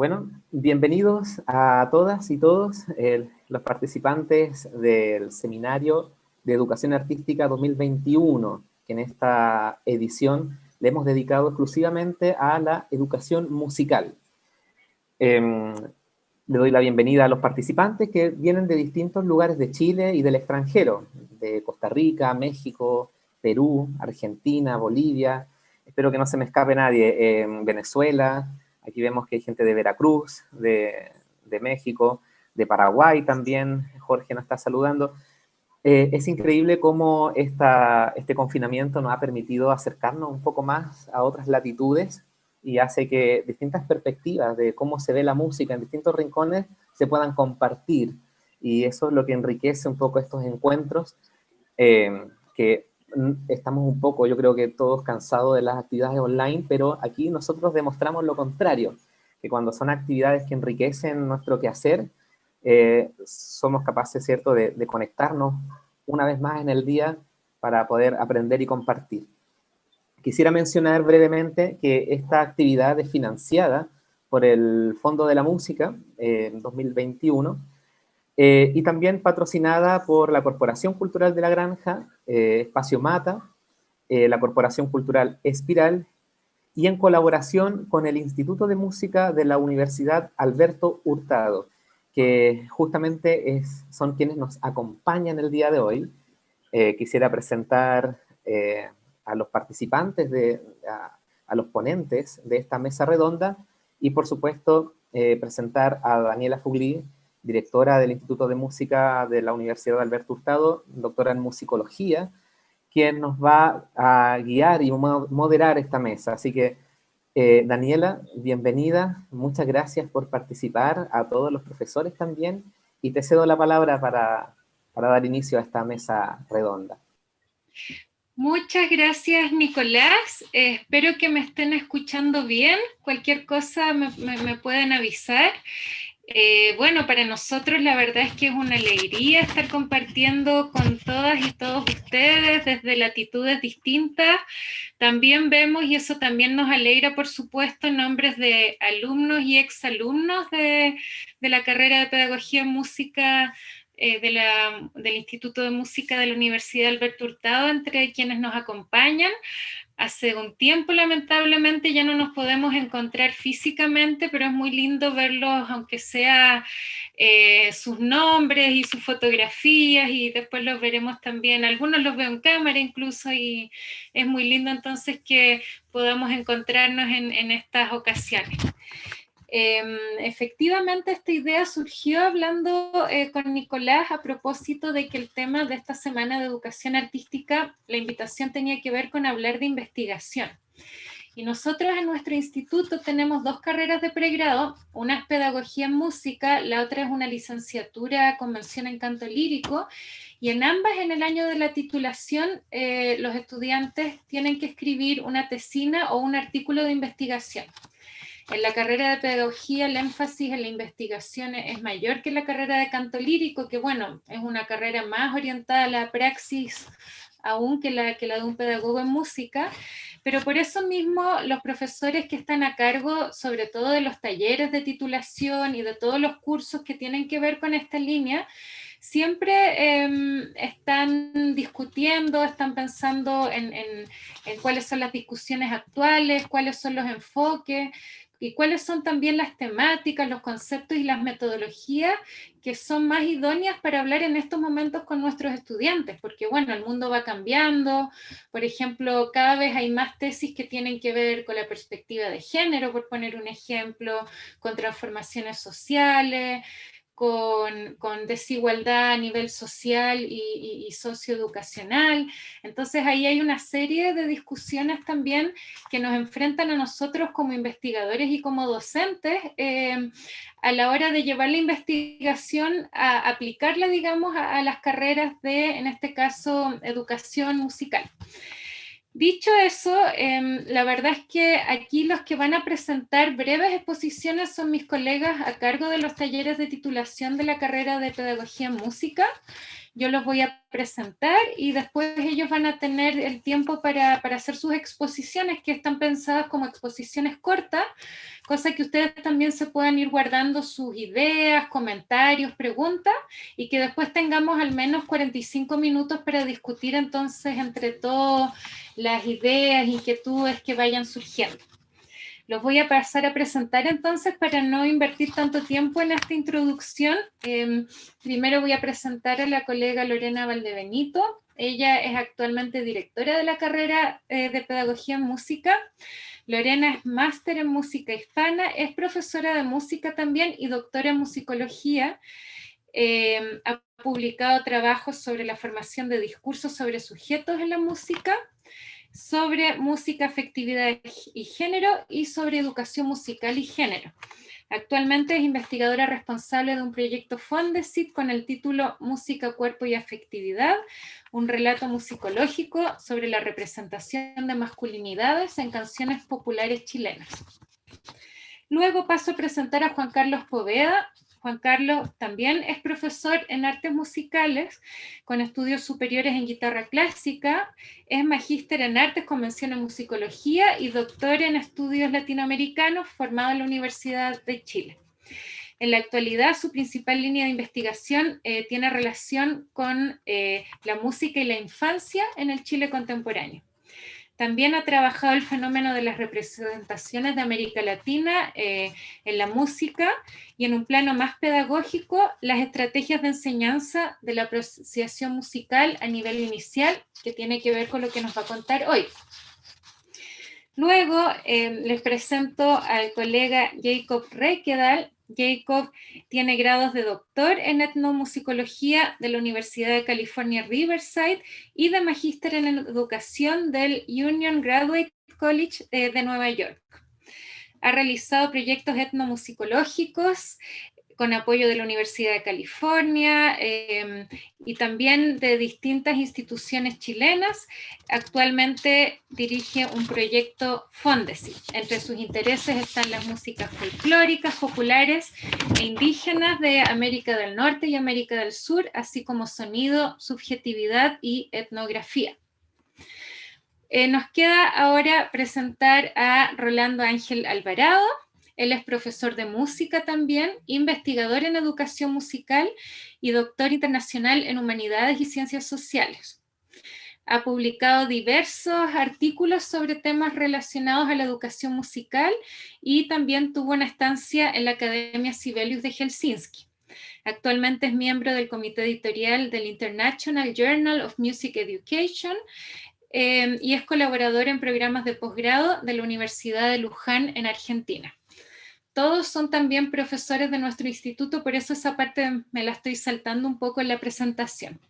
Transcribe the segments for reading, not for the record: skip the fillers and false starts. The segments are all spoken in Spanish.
Bueno, bienvenidos a todas y todos los participantes del Seminario de Educación Artística 2021, que en esta edición le hemos dedicado exclusivamente a la educación musical. Le doy la bienvenida a los participantes que vienen de distintos lugares de Chile y del extranjero, de Costa Rica, México, Perú, Argentina, Bolivia, espero que no se me escape nadie, Venezuela. Aquí vemos que hay gente de Veracruz, de México, de Paraguay también. Jorge nos está saludando. Es increíble cómo este confinamiento nos ha permitido acercarnos un poco más a otras latitudes y hace que distintas perspectivas de cómo se ve la música en distintos rincones se puedan compartir. Y eso es lo que enriquece un poco estos encuentros, que estamos un poco, yo creo que todos cansados de las actividades online, pero aquí nosotros demostramos lo contrario, que cuando son actividades que enriquecen nuestro quehacer, somos capaces, ¿cierto?, de conectarnos una vez más en el día para poder aprender y compartir. Quisiera mencionar brevemente que esta actividad es financiada por el Fondo de la Música en 2021, y también patrocinada por la Corporación Cultural de la Granja, Espacio Mata, la Corporación Cultural Espiral, y en colaboración con el Instituto de Música de la Universidad Alberto Hurtado, que justamente son quienes nos acompañan el día de hoy. Quisiera presentar a los participantes, a los ponentes de esta mesa redonda, y por supuesto presentar a Daniela Fugli, directora del Instituto de Música de la Universidad Alberto Hurtado, doctora en musicología, quien nos va a guiar y moderar esta mesa. Así que, Daniela, bienvenida, muchas gracias por participar, a todos los profesores también, y te cedo la palabra para dar inicio a esta mesa redonda. Muchas gracias, Nicolás. Espero que me estén escuchando bien. Cualquier cosa me pueden avisar. Bueno, para nosotros la verdad es que es una alegría estar compartiendo con todas y todos ustedes desde latitudes distintas. También vemos, y eso también nos alegra, por supuesto, nombres de alumnos y exalumnos de la carrera de Pedagogía en Música del Instituto de Música de la Universidad Alberto Hurtado, entre quienes nos acompañan. Hace un tiempo, lamentablemente, ya no nos podemos encontrar físicamente, pero es muy lindo verlos, aunque sea sus nombres y sus fotografías, y después los veremos también, algunos los veo en cámara incluso, y es muy lindo entonces que podamos encontrarnos en estas ocasiones. Efectivamente, esta idea surgió hablando con Nicolás a propósito de que el tema de esta semana de educación artística, la invitación tenía que ver con hablar de investigación. Y nosotros en nuestro instituto tenemos dos carreras de pregrado, una es pedagogía en música, la otra es una licenciatura con mención en canto lírico, y en ambas, en el año de la titulación, los estudiantes tienen que escribir una tesina o un artículo de investigación. En la carrera de pedagogía el énfasis en la investigación es mayor que en la carrera de canto lírico, que bueno, es una carrera más orientada a la praxis aún que la de un pedagogo en música, pero por eso mismo los profesores que están a cargo, sobre todo de los talleres de titulación y de todos los cursos que tienen que ver con esta línea, siempre están discutiendo, están pensando en cuáles son las discusiones actuales, cuáles son los enfoques, y cuáles son también las temáticas, los conceptos y las metodologías que son más idóneas para hablar en estos momentos con nuestros estudiantes, porque bueno, el mundo va cambiando. Por ejemplo, cada vez hay más tesis que tienen que ver con la perspectiva de género, por poner un ejemplo, con transformaciones sociales, con desigualdad a nivel social y socioeducacional. Entonces ahí hay una serie de discusiones también que nos enfrentan a nosotros como investigadores y como docentes a la hora de llevar la investigación a aplicarla, digamos, a las carreras de, en este caso, educación musical. Dicho eso, la verdad es que aquí los que van a presentar breves exposiciones son mis colegas a cargo de los talleres de titulación de la carrera de Pedagogía en Música. yo los voy a presentar y después ellos van a tener el tiempo para hacer sus exposiciones, que están pensadas como exposiciones cortas, cosa que ustedes también se puedan ir guardando sus ideas, comentarios, preguntas, y que después tengamos al menos 45 minutos para discutir entonces entre todos las ideas, inquietudes que vayan surgiendo. Los voy a pasar a presentar entonces para no invertir tanto tiempo en esta introducción. Primero voy a presentar a la colega Lorena Valdebenito. Ella es actualmente directora de la carrera de Pedagogía en Música. Lorena es máster en música hispana, es profesora de música también y doctora en musicología. Ha publicado trabajos sobre la formación de discursos sobre sujetos en la música, sobre música, afectividad y género, y sobre educación musical y género. Actualmente es investigadora responsable de un proyecto Fondesit con el título Música, Cuerpo y Afectividad, un relato musicológico sobre la representación de masculinidades en canciones populares chilenas. Luego paso a presentar a Juan Carlos Poveda. Juan Carlos también es profesor en artes musicales, con estudios superiores en guitarra clásica, es magíster en artes con mención en musicología y doctor en estudios latinoamericanos, formado en la Universidad de Chile. En la actualidad, su principal línea de investigación tiene relación con la música y la infancia en el Chile contemporáneo. También ha trabajado el fenómeno de las representaciones de América Latina en la música y en un plano más pedagógico, las estrategias de enseñanza de la apreciación musical a nivel inicial, que tiene que ver con lo que nos va a contar hoy. Luego les presento al colega Jacob Rekedal. Jacob tiene grados de doctor en etnomusicología de la Universidad de California, Riverside, y de magíster en educación del Union Graduate College de Nueva York. Ha realizado proyectos etnomusicológicos con apoyo de la Universidad de California y también de distintas instituciones chilenas. Actualmente dirige un proyecto Fondesit. Entre sus intereses están las músicas folclóricas, populares e indígenas de América del Norte y América del Sur, así como sonido, subjetividad y etnografía. Nos queda ahora presentar a Rolando Ángel Alvarado. Él es profesor de música también, investigador en educación musical y doctor internacional en humanidades y ciencias sociales. Ha publicado diversos artículos sobre temas relacionados a la educación musical y también tuvo una estancia en la Academia Sibelius de Helsinki. Actualmente es miembro del comité editorial del International Journal of Music Education y es colaborador en programas de posgrado de la Universidad de Luján en Argentina. Todos son también profesores de nuestro instituto, por eso esa parte me la estoy saltando un poco en la presentación.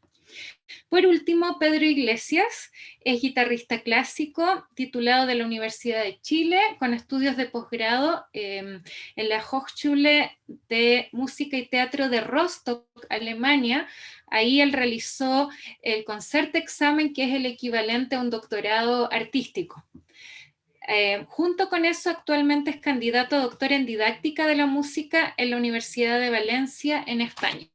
Por último, Pedro Iglesias es guitarrista clásico, titulado de la Universidad de Chile, con estudios de posgrado en la Hochschule de Música y Teatro de Rostock, Alemania. Ahí él realizó el Concertexamen, que es el equivalente a un doctorado artístico. Junto con eso, actualmente es candidato a doctor en didáctica de la música en la Universidad de Valencia, en España.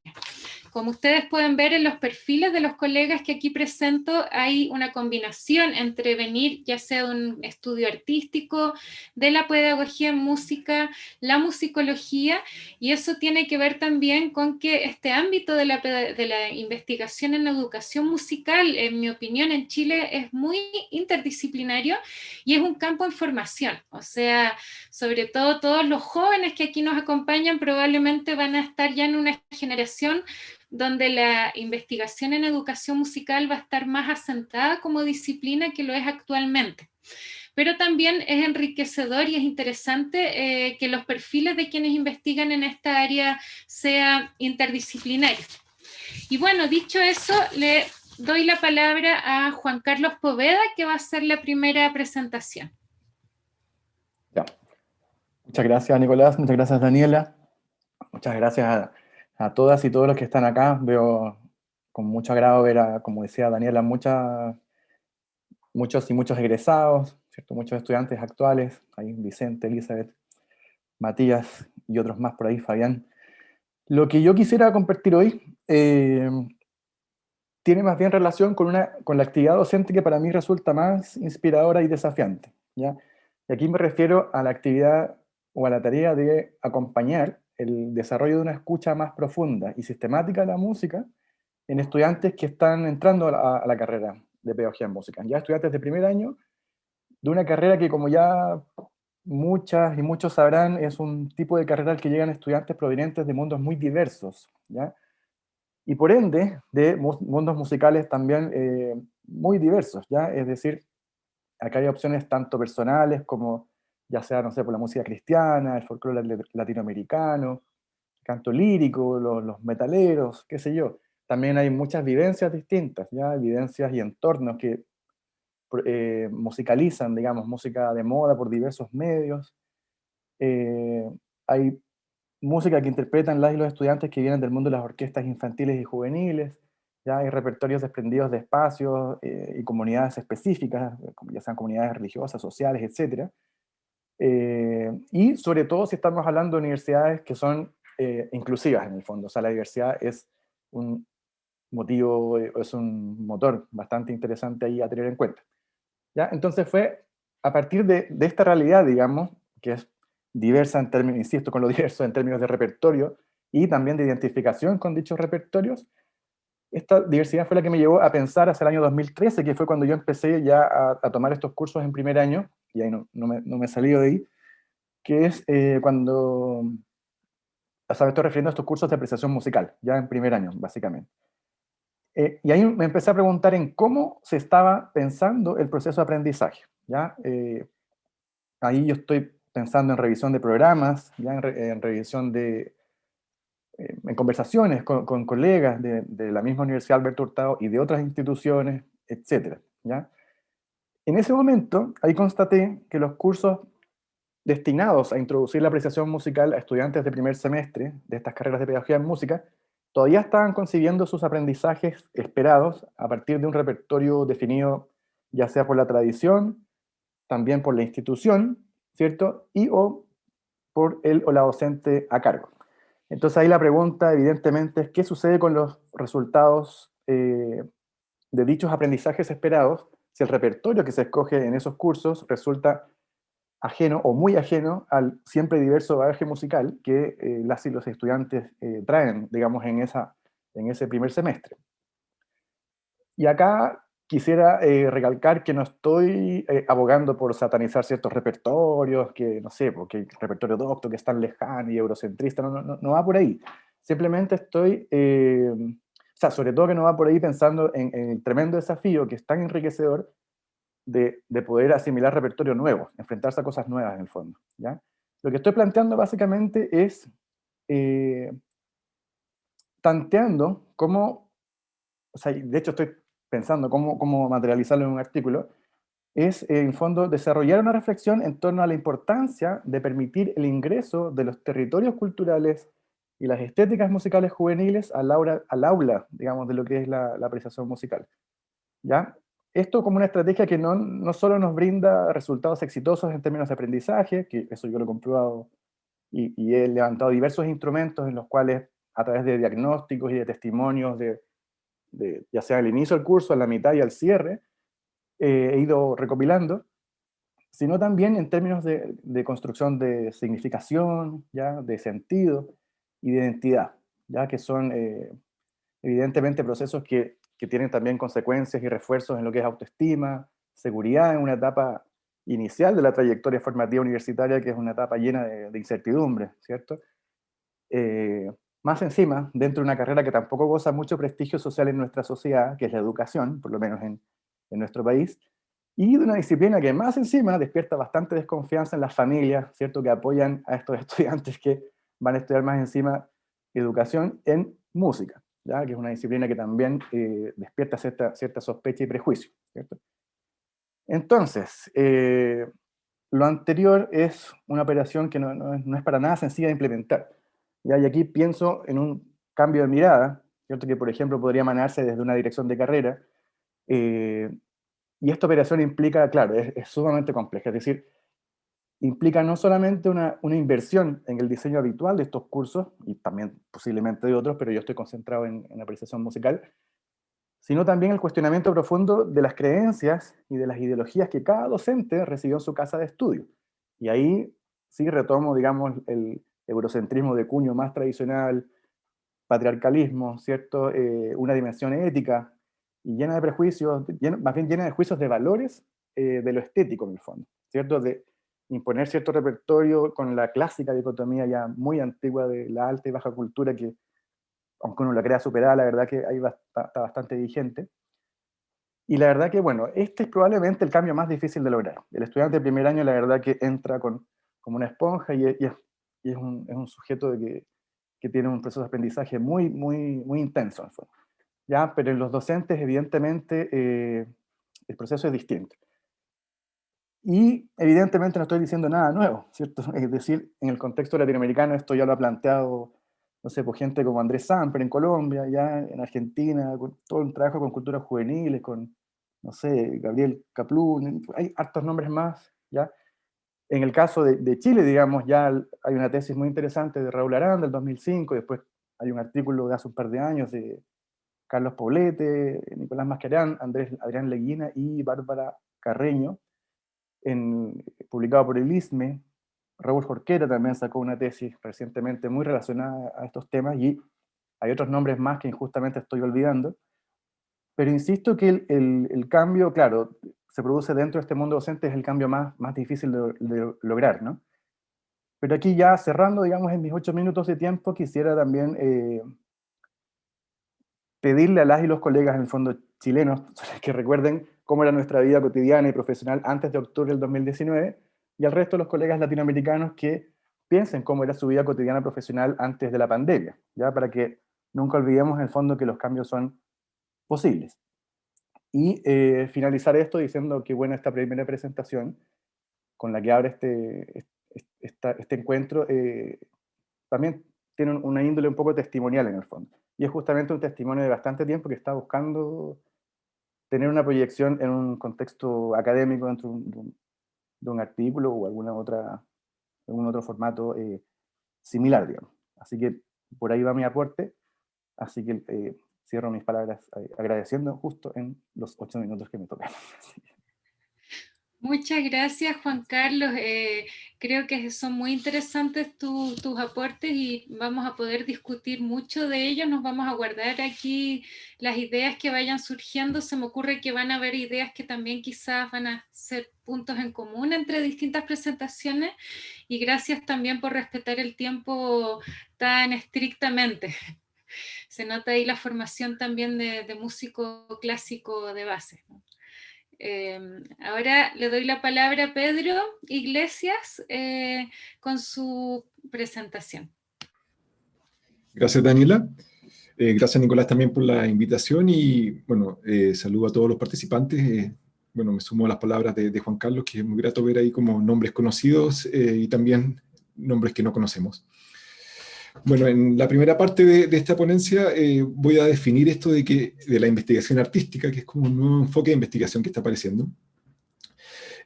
Como ustedes pueden ver en los perfiles de los colegas que aquí presento, hay una combinación entre venir ya sea de un estudio artístico, de la pedagogía en música, la musicología, y eso tiene que ver también con que este ámbito de la investigación en la educación musical, en mi opinión, en Chile es muy interdisciplinario y es un campo en formación. O sea, sobre todo todos los jóvenes que aquí nos acompañan probablemente van a estar ya en una generación donde la investigación en educación musical va a estar más asentada como disciplina que lo es actualmente. Pero también es enriquecedor y es interesante que los perfiles de quienes investigan en esta área sean interdisciplinarios. Y bueno, dicho eso, le doy la palabra a Juan Carlos Poveda, que va a hacer la primera presentación. Ya. Muchas gracias, Nicolás. Muchas gracias, Daniela. Muchas gracias a todas y todos los que están acá. Veo con mucho agrado ver a, como decía Daniela, muchos y muchos egresados, ¿cierto? Muchos estudiantes actuales. Ahí Vicente, Elizabeth, Matías y otros más por ahí, Fabián. Lo que yo quisiera compartir hoy tiene más bien relación con la actividad docente que para mí resulta más inspiradora y desafiante, ¿ya? Y aquí me refiero a la actividad o a la tarea de acompañar el desarrollo de una escucha más profunda y sistemática de la música en estudiantes que están entrando a la carrera de pedagogía en música, ya estudiantes de primer año de una carrera que, como ya muchas y muchos sabrán, es un tipo de carrera al que llegan estudiantes provenientes de mundos muy diversos, ¿ya? Y por ende, de mundos musicales también muy diversos, ¿ya? Es decir, acá hay opciones tanto personales como, ya sea, no sé, por la música cristiana, el folclore latinoamericano, canto lírico, los metaleros, qué sé yo. También hay muchas vivencias distintas, ¿ya? Vivencias y entornos que musicalizan, digamos, música de moda por diversos medios. Hay música que interpretan las y los estudiantes que vienen del mundo de las orquestas infantiles y juveniles. Ya hay repertorios desprendidos de espacios y comunidades específicas, ya sean comunidades religiosas, sociales, etc. Y sobre todo si estamos hablando de universidades que son inclusivas en el fondo. O sea, la diversidad es un motivo, es un motor bastante interesante ahí a tener en cuenta. ¿Ya? Entonces fue a partir de esta realidad, digamos, que es diversa en términos, insisto, con lo diverso en términos de repertorio y también de identificación con dichos repertorios, esta diversidad fue la que me llevó a pensar hacia el año 2013, que fue cuando yo empecé ya a tomar estos cursos en primer año, y ahí no me he salido de ahí, que es cuando, o sea, me estoy refiriendo a estos cursos de apreciación musical, ya en primer año, básicamente. Y ahí me empecé a preguntar en cómo se estaba pensando el proceso de aprendizaje, ¿ya? Ahí yo estoy pensando en revisión de programas, ya en revisión en conversaciones con colegas de la misma Universidad Alberto Hurtado y de otras instituciones, etcétera, ¿ya? En ese momento, ahí constaté que los cursos destinados a introducir la apreciación musical a estudiantes de primer semestre de estas carreras de pedagogía en música todavía estaban concibiendo sus aprendizajes esperados a partir de un repertorio definido ya sea por la tradición, también por la institución, ¿cierto? Y o por el o la docente a cargo. Entonces ahí la pregunta evidentemente es qué sucede con los resultados de dichos aprendizajes esperados si el repertorio que se escoge en esos cursos resulta ajeno o muy ajeno al siempre diverso bagaje musical que las y los estudiantes traen, digamos, en ese primer semestre. Y acá quisiera recalcar que no estoy abogando por satanizar ciertos repertorios, que no sé, porque el repertorio docto que es tan lejano y eurocentrista, no va por ahí. Simplemente estoy, o sea, sobre todo que no va por ahí pensando en el tremendo desafío que es tan enriquecedor de poder asimilar repertorio nuevo, enfrentarse a cosas nuevas en el fondo, ¿ya? Lo que estoy planteando básicamente es tanteando cómo, o sea, de hecho estoy pensando cómo materializarlo en un artículo, es en fondo desarrollar una reflexión en torno a la importancia de permitir el ingreso de los territorios culturales y las estéticas musicales juveniles al aula, digamos, de lo que es la apreciación musical, ¿ya? Esto como una estrategia que no solo nos brinda resultados exitosos en términos de aprendizaje, que eso yo lo he comprobado y he levantado diversos instrumentos en los cuales a través de diagnósticos y de testimonios ya sea al inicio del curso, a la mitad y al cierre, he ido recopilando, sino también en términos de construcción de significación, ¿ya? De sentido y de identidad, ¿ya? Que son evidentemente procesos que tienen también consecuencias y refuerzos en lo que es autoestima, seguridad en una etapa inicial de la trayectoria formativa universitaria, que es una etapa llena de incertidumbre, ¿cierto? Más encima, dentro de una carrera que tampoco goza mucho prestigio social en nuestra sociedad, que es la educación, por lo menos en nuestro país, y de una disciplina que más encima despierta bastante desconfianza en las familias, ¿cierto? Que apoyan a estos estudiantes que van a estudiar más encima educación en música, ¿ya? Que es una disciplina que también despierta cierta sospecha y prejuicio, ¿cierto? Entonces, lo anterior es una operación que no es para nada sencilla de implementar, ¿ya? Y aquí pienso en un cambio de mirada, ¿cierto? Que por ejemplo podría emanarse desde una dirección de carrera, y esta operación implica, claro, es sumamente compleja, es decir, implica no solamente una inversión en el diseño habitual de estos cursos, y también posiblemente de otros, pero yo estoy concentrado en apreciación musical, sino también el cuestionamiento profundo de las creencias y de las ideologías que cada docente recibió en su casa de estudio. Y ahí sí retomo, digamos, el eurocentrismo de cuño más tradicional, patriarcalismo, ¿cierto? Una dimensión ética y llena de prejuicios, más bien llena de juicios de valores de lo estético en el fondo, ¿cierto? De imponer cierto repertorio con la clásica dicotomía ya muy antigua de la alta y baja cultura que, aunque uno la crea superada, la verdad que ahí está bastante vigente. Y la verdad que, bueno, este es probablemente el cambio más difícil de lograr. El estudiante de primer año, la verdad que entra como una esponja y es un sujeto que tiene un proceso de aprendizaje muy, muy, muy intenso, en el fondo. ¿Ya? Pero en los docentes, evidentemente, el proceso es distinto. Y evidentemente no estoy diciendo nada nuevo, ¿cierto? Es decir, en el contexto latinoamericano esto ya lo ha planteado, no sé, por gente como Andrés Samper en Colombia, ya en Argentina, con todo un trabajo con culturas juveniles, con, no sé, Gabriel Kaplun, hay hartos nombres más, ¿ya? En el caso de Chile, digamos, ya hay una tesis muy interesante de Raúl Aranda, del 2005, después hay un artículo de hace un par de años de Carlos Poblete, Nicolás Mascarán, Adrián Leguina y Bárbara Carreño, publicado por el ISME. Raúl Jorquera también sacó una tesis recientemente muy relacionada a estos temas, y hay otros nombres más que injustamente estoy olvidando. Pero insisto que el cambio, claro, se produce dentro de este mundo docente, es el cambio más difícil de lograr, ¿no? Pero aquí ya cerrando, digamos, en mis 8 minutos de tiempo, quisiera también pedirle a las y los colegas, en el fondo chilenos, que recuerden cómo era nuestra vida cotidiana y profesional antes de octubre del 2019, y al resto de los colegas latinoamericanos que piensen cómo era su vida cotidiana profesional antes de la pandemia, ¿ya? Para que nunca olvidemos en el fondo que los cambios son posibles. Y finalizar esto diciendo que, bueno, esta primera presentación con la que abre este encuentro también tiene una índole un poco testimonial en el fondo. Y es justamente un testimonio de bastante tiempo que está buscando tener una proyección en un contexto académico dentro de un artículo o algún otro formato similar, digamos. Así que por ahí va mi aporte. Así que cierro mis palabras agradeciendo justo en los 8 minutos que me tocan. Muchas gracias, Juan Carlos. Creo que son muy interesantes tus aportes y vamos a poder discutir mucho de ellos. Nos vamos a guardar aquí las ideas que vayan surgiendo. Se me ocurre que van a haber ideas que también quizás van a ser puntos en común entre distintas presentaciones. Y gracias también por respetar el tiempo tan estrictamente. Se nota ahí la formación también de músico clásico de base, ¿no? Ahora le doy la palabra a Pedro Iglesias con su presentación. Gracias, Daniela. Gracias, Nicolás, también por la invitación y, bueno, saludo a todos los participantes. Bueno, me sumo a las palabras de Juan Carlos, que es muy grato ver ahí como nombres conocidos y también nombres que no conocemos. Bueno, en la primera parte de esta ponencia voy a definir esto de la investigación artística, que es como un nuevo enfoque de investigación que está apareciendo.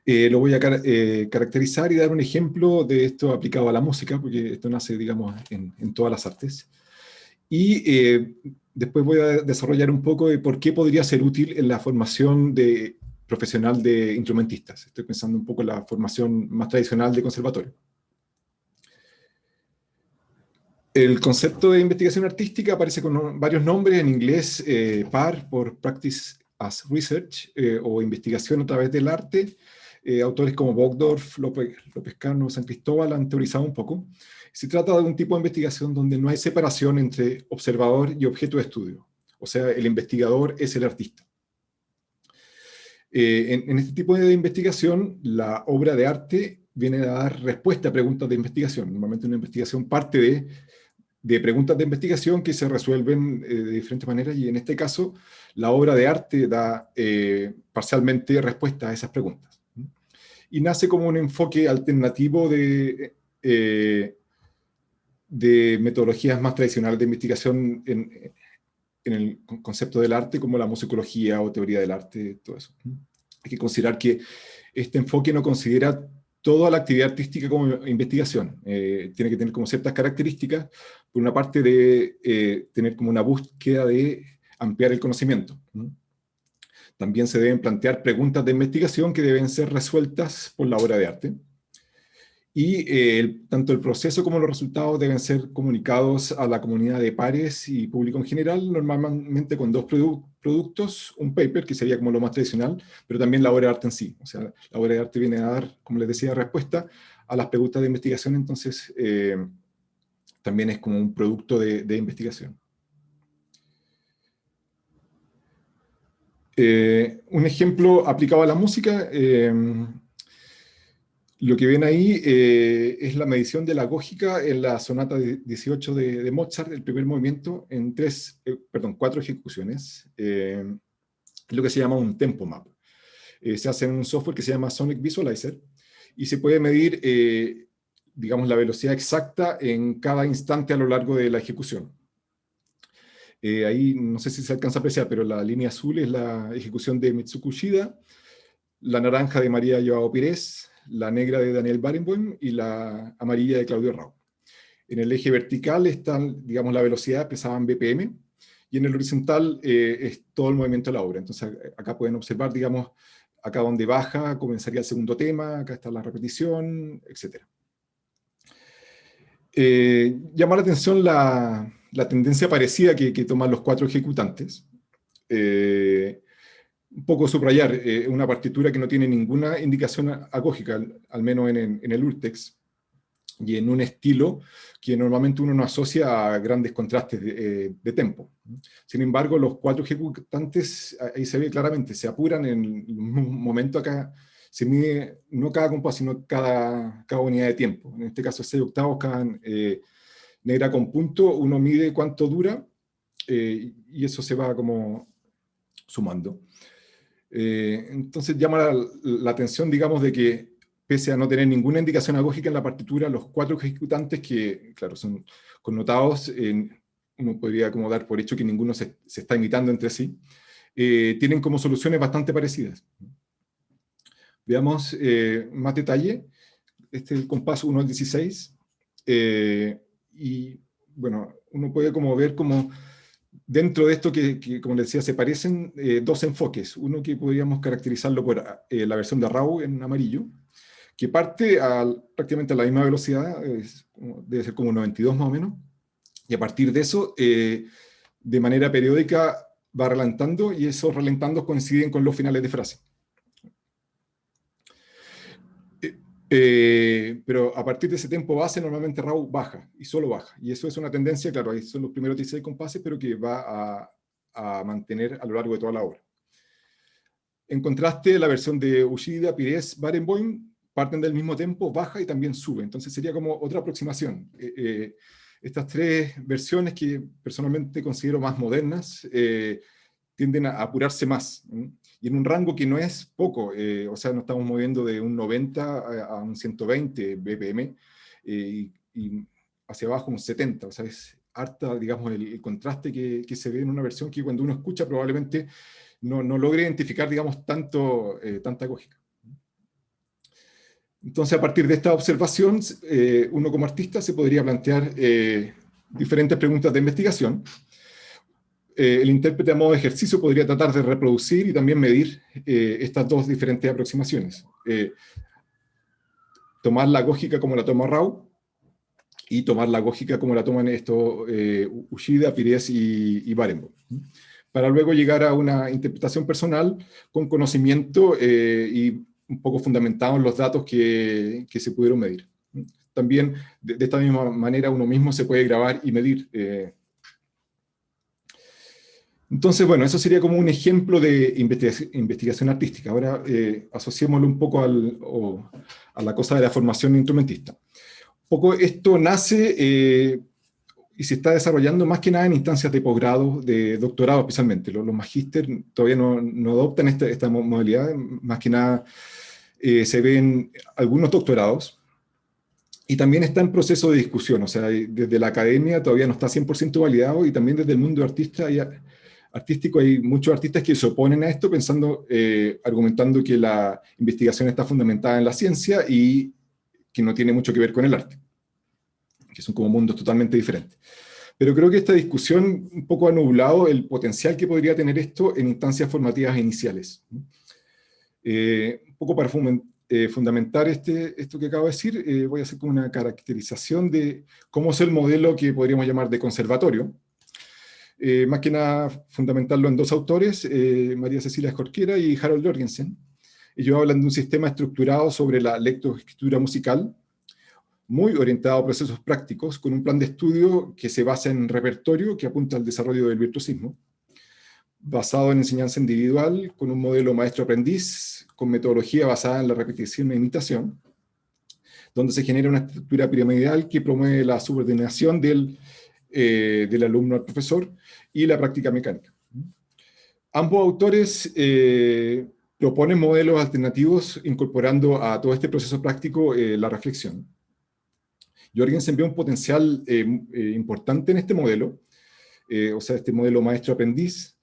Lo voy a caracterizar y dar un ejemplo de esto aplicado a la música, porque esto nace, digamos, en todas las artes. Y después voy a desarrollar un poco de por qué podría ser útil en la formación profesional de instrumentistas. Estoy pensando un poco en la formación más tradicional de conservatorio. El concepto de investigación artística aparece con varios nombres en inglés, PAR, por Practice as Research, o investigación a través del arte. Autores como Bogdorf, López Cano, San Cristóbal han teorizado un poco. Se trata de un tipo de investigación donde no hay separación entre observador y objeto de estudio. O sea, el investigador es el artista. En este tipo de investigación, la obra de arte viene a dar respuesta a preguntas de investigación. Normalmente una investigación parte de preguntas de investigación que se resuelven de diferentes maneras, y en este caso, la obra de arte da parcialmente respuesta a esas preguntas. Y nace como un enfoque alternativo de metodologías más tradicionales de investigación en el concepto del arte, como la musicología o teoría del arte, todo eso. Hay que considerar que este enfoque no considera toda la actividad artística como investigación. Tiene que tener como ciertas características, por una parte de tener como una búsqueda de ampliar el conocimiento. También se deben plantear preguntas de investigación que deben ser resueltas por la obra de arte. Y tanto el proceso como los resultados deben ser comunicados a la comunidad de pares y público en general, normalmente con dos productos, un paper, que sería como lo más tradicional, pero también la obra de arte en sí. O sea, la obra de arte viene a dar, como les decía, respuesta a las preguntas de investigación, entonces también es como un producto de investigación. Un ejemplo aplicado a la música, lo que ven ahí es la medición de la agógica en la sonata 18 de Mozart, el primer movimiento, en 4 ejecuciones, lo que se llama un tempo map. Se hace en un software que se llama Sonic Visualizer, y se puede medir, digamos, la velocidad exacta en cada instante a lo largo de la ejecución. Ahí no sé si se alcanza a apreciar, pero la línea azul es la ejecución de Mitsuko Uchida, la naranja de María Joao Pires, la negra de Daniel Barenboim y la amarilla de Claudio Rau. En el eje vertical están, digamos, la velocidad expresada en BPM, y en el horizontal es todo el movimiento de la obra. Entonces acá pueden observar, digamos, acá donde baja comenzaría el segundo tema, acá está la repetición, etc. Llama la atención la tendencia parecida que toman los 4 ejecutantes. Un poco subrayar, una partitura que no tiene ninguna indicación agógica, al menos en el Urtext, y en un estilo que normalmente uno no asocia a grandes contrastes de tempo. Sin embargo, los 4 ejecutantes, ahí se ve claramente, se apuran en un momento. Acá se mide no cada compás, sino cada unidad de tiempo. En este caso 6 octavos, cada negra con punto, uno mide cuánto dura, y eso se va como sumando. Entonces llama la atención, digamos, de que pese a no tener ninguna indicación agógica en la partitura, los 4 ejecutantes, que claro, son connotados, uno podría como dar por hecho que ninguno se está imitando entre sí, tienen como soluciones bastante parecidas. Veamos más detalle. Este es el compás 1 al 16, y bueno, uno puede como ver como dentro de esto que, como les decía, se parecen 2 enfoques. Uno que podríamos caracterizarlo por la versión de Rau en amarillo, que parte prácticamente a la misma velocidad, debe ser como 92 más o menos, y a partir de eso, de manera periódica, va ralentando, y esos ralentandos coinciden con los finales de frase. Pero a partir de ese tempo base, normalmente Rau baja, y solo baja. Y eso es una tendencia, claro, ahí son los primeros 16 compases, pero que va a mantener a lo largo de toda la obra. En contraste, la versión de Uchida, Pires, Barenboim parten del mismo tempo, baja y también sube. Entonces sería como otra aproximación. Estas 3 versiones, que personalmente considero más modernas, tienden a apurarse más, y en un rango que no es poco, o sea, nos estamos moviendo de un 90 a un 120 BPM, y hacia abajo un 70, o sea, es harta, digamos, el contraste que se ve en una versión que cuando uno escucha probablemente no logre identificar, digamos, tanta agógica. Entonces, a partir de esta observación, uno como artista se podría plantear diferentes preguntas de investigación. El intérprete a modo de ejercicio podría tratar de reproducir y también medir estas 2 diferentes aproximaciones. Tomar la agógica como la toma Rau, y tomar la agógica como la toman Uchida, Pires y Barenboim, para luego llegar a una interpretación personal con conocimiento y un poco fundamentado en los datos que se pudieron medir. También, de esta misma manera, uno mismo se puede grabar y medir. Entonces, bueno, eso sería como un ejemplo de investigación artística. Ahora asociémoslo un poco a la cosa de la formación instrumentista. Un poco esto nace y se está desarrollando más que nada en instancias de posgrado, de doctorado especialmente. Los magíster todavía no adoptan esta modalidad, más que nada se ven algunos doctorados, y también está en proceso de discusión. O sea, desde la academia todavía no está 100% validado, y también desde el mundo artístico hay muchos artistas que se oponen a esto, argumentando que la investigación está fundamentada en la ciencia y que no tiene mucho que ver con el arte, que son como mundos totalmente diferentes. Pero creo que esta discusión un poco ha nublado el potencial que podría tener esto en instancias formativas iniciales. Un poco para fundamentar esto que acabo de decir, voy a hacer como una caracterización de cómo es el modelo que podríamos llamar de conservatorio. Más que nada, fundamentarlo en dos autores, María Cecilia Jorquera y Harold Jorgensen. Ellos hablan de un sistema estructurado sobre la lectoescritura musical, muy orientado a procesos prácticos, con un plan de estudio que se basa en repertorio, que apunta al desarrollo del virtuosismo, basado en enseñanza individual, con un modelo maestro-aprendiz, con metodología basada en la repetición e imitación, donde se genera una estructura piramidal que promueve la subordinación del alumno al profesor y la práctica mecánica. Ambos autores proponen modelos alternativos incorporando a todo este proceso práctico la reflexión. Jorgensen ve un potencial importante en este modelo, o sea, este modelo maestro-aprendiz,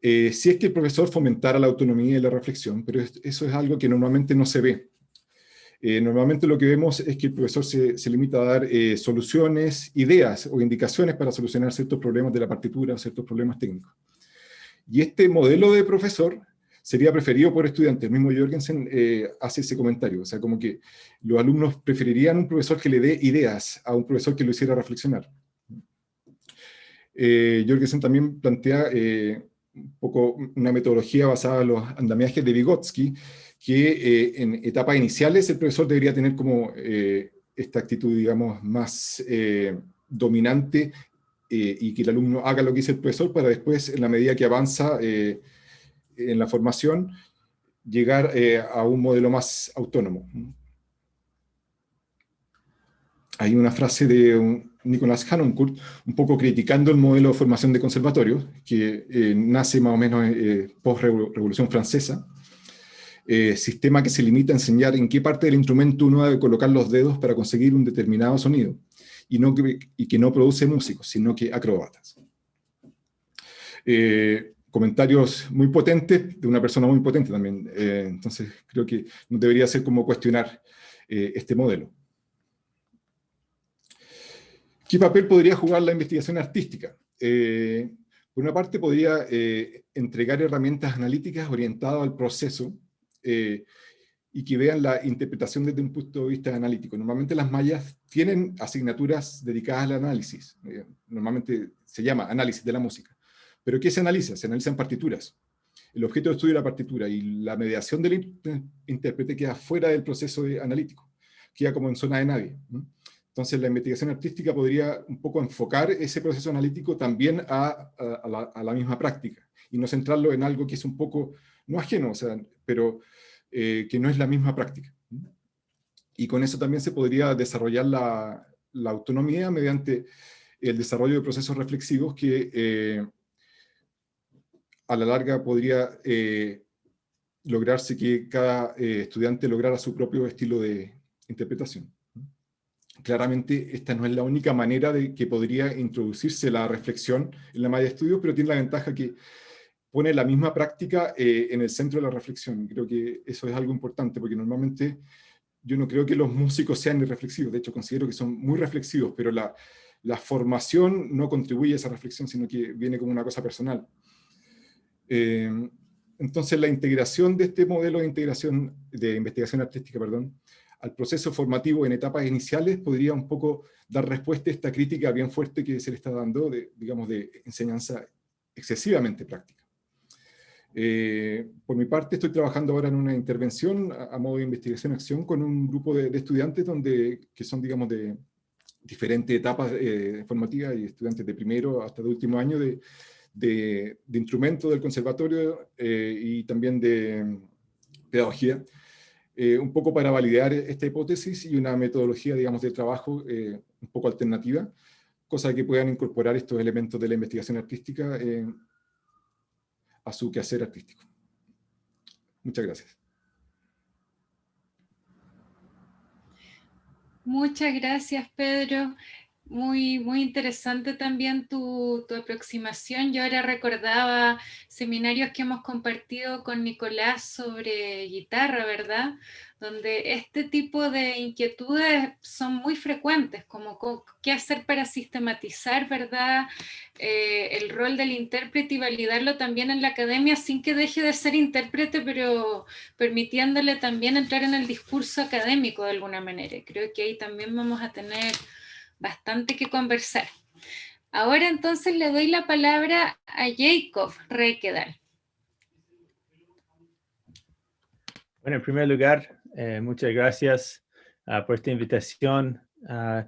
si es que el profesor fomentara la autonomía y la reflexión, pero eso es algo que normalmente no se ve. Normalmente lo que vemos es que el profesor se limita a dar soluciones, ideas o indicaciones para solucionar ciertos problemas de la partitura o ciertos problemas técnicos. Y este modelo de profesor sería preferido por estudiantes. El mismo Jorgensen hace ese comentario, o sea, como que los alumnos preferirían un profesor que le dé ideas a un profesor que lo hiciera reflexionar. Jorgensen también plantea un poco una metodología basada en los andamiajes de Vygotsky, que en etapas iniciales el profesor debería tener como esta actitud, digamos, más dominante y que el alumno haga lo que dice el profesor para después, en la medida que avanza en la formación, llegar a un modelo más autónomo. Hay una frase de Nicolás Harnoncourt, un poco criticando el modelo de formación de conservatorio, que nace más o menos post-Revolución Francesa, sistema que se limita a enseñar en qué parte del instrumento uno debe colocar los dedos para conseguir un determinado sonido, y que no produce músicos, sino que acróbatas. Comentarios muy potentes, de una persona muy potente también, entonces creo que no debería ser como cuestionar este modelo. ¿Qué papel podría jugar la investigación artística? Por una parte, podría entregar herramientas analíticas orientadas al proceso y que vean la interpretación desde un punto de vista analítico. Normalmente las mallas tienen asignaturas dedicadas al análisis. Normalmente se llama análisis de la música. ¿Pero qué se analiza? Se analizan partituras. El objeto de estudio es la partitura y la mediación del intérprete queda fuera del proceso analítico. Queda como en zona de nadie. Entonces la investigación artística podría un poco enfocar ese proceso analítico también a la misma práctica y no centrarlo en algo que es un poco, no ajeno, o sea, pero que no es la misma práctica. Y con eso también se podría desarrollar la autonomía mediante el desarrollo de procesos reflexivos que a la larga podría lograrse que cada estudiante lograra su propio estilo de interpretación. Claramente esta no es la única manera de que podría introducirse la reflexión en la malla de estudios, pero tiene la ventaja que pone la misma práctica en el centro de la reflexión. Creo que eso es algo importante, porque normalmente yo no creo que los músicos sean irreflexivos, de hecho considero que son muy reflexivos, pero la formación no contribuye a esa reflexión, sino que viene como una cosa personal. Entonces la integración de este modelo de investigación artística, al proceso formativo en etapas iniciales podría un poco dar respuesta a esta crítica bien fuerte que se le está dando, digamos, de enseñanza excesivamente práctica. Por mi parte, estoy trabajando ahora en una intervención a modo de investigación-acción con un grupo de estudiantes que son, digamos, de diferentes etapas formativas y estudiantes de primero hasta de último año de instrumento del conservatorio y también de pedagogía, un poco para validar esta hipótesis y una metodología, digamos, de trabajo un poco alternativa, cosa que puedan incorporar estos elementos de la investigación artística a su quehacer artístico. Muchas gracias. Muchas gracias, Pedro. muy interesante también tu aproximación. Yo ahora recordaba seminarios que hemos compartido con Nicolás sobre guitarra, ¿verdad? Donde este tipo de inquietudes son muy frecuentes, como qué hacer para sistematizar, ¿verdad? El rol del intérprete y validarlo también en la academia sin que deje de ser intérprete, pero permitiéndole también entrar en el discurso académico de alguna manera. Creo que ahí también vamos a tener bastante que conversar. Ahora entonces le doy la palabra a Jacob Rekedal. Bueno, en primer lugar, muchas gracias por esta invitación a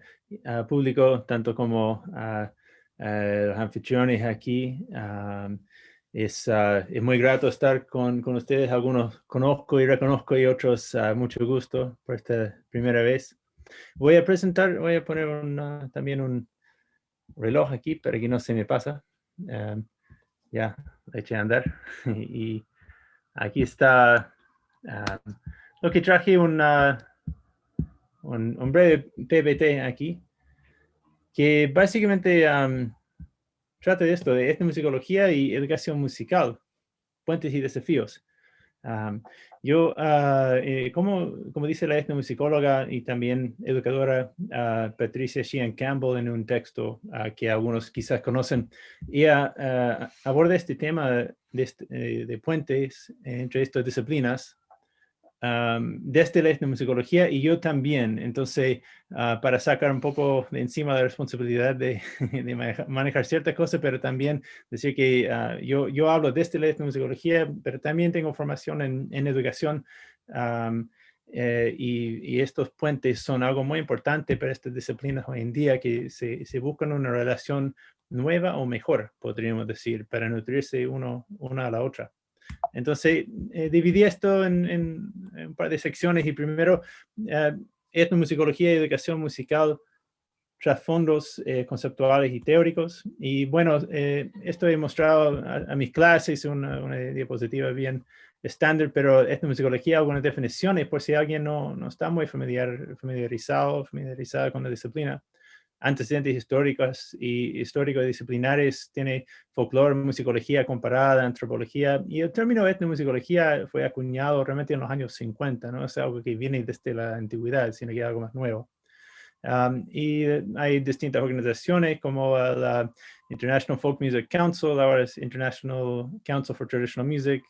público, tanto como a los anfitriones aquí. Es muy grato estar con ustedes. Algunos conozco y reconozco y otros mucho gusto por esta primera vez. Voy a poner también un reloj aquí para que no se me pasa. Ya, le eché a andar. Y aquí está lo que traje un breve PPT aquí, que básicamente trata de esto, de etnomusicología y educación musical, puentes y desafíos. Como dice la etnomusicóloga y también educadora Patricia Sheehan Campbell en un texto que algunos quizás conocen, ella aborda este tema de puentes entre estas disciplinas desde la etnomusicología y yo también. Entonces, para sacar un poco de encima la responsabilidad de manejar ciertas cosas, pero también decir que yo hablo desde la etnomusicología, pero también tengo formación en educación. Y estos puentes son algo muy importante para estas disciplinas hoy en día, que se buscan una relación nueva o mejor, podríamos decir, para nutrirse una a la otra. Entonces, dividí esto en un par de secciones y primero, etnomusicología y educación musical, trasfondos conceptuales y teóricos. Y bueno, esto he mostrado a mis clases, una diapositiva bien estándar, pero etnomusicología, algunas definiciones, por si alguien no está muy familiarizada con la disciplina. Antecedentes históricos y histórico-disciplinares, tiene folclore, musicología comparada, antropología, y el término etnomusicología fue acuñado realmente en los años 50, no es algo que viene desde la antigüedad, sino que es algo más nuevo. Y hay distintas organizaciones como la International Folk Music Council, ahora es International Council for Traditional Music,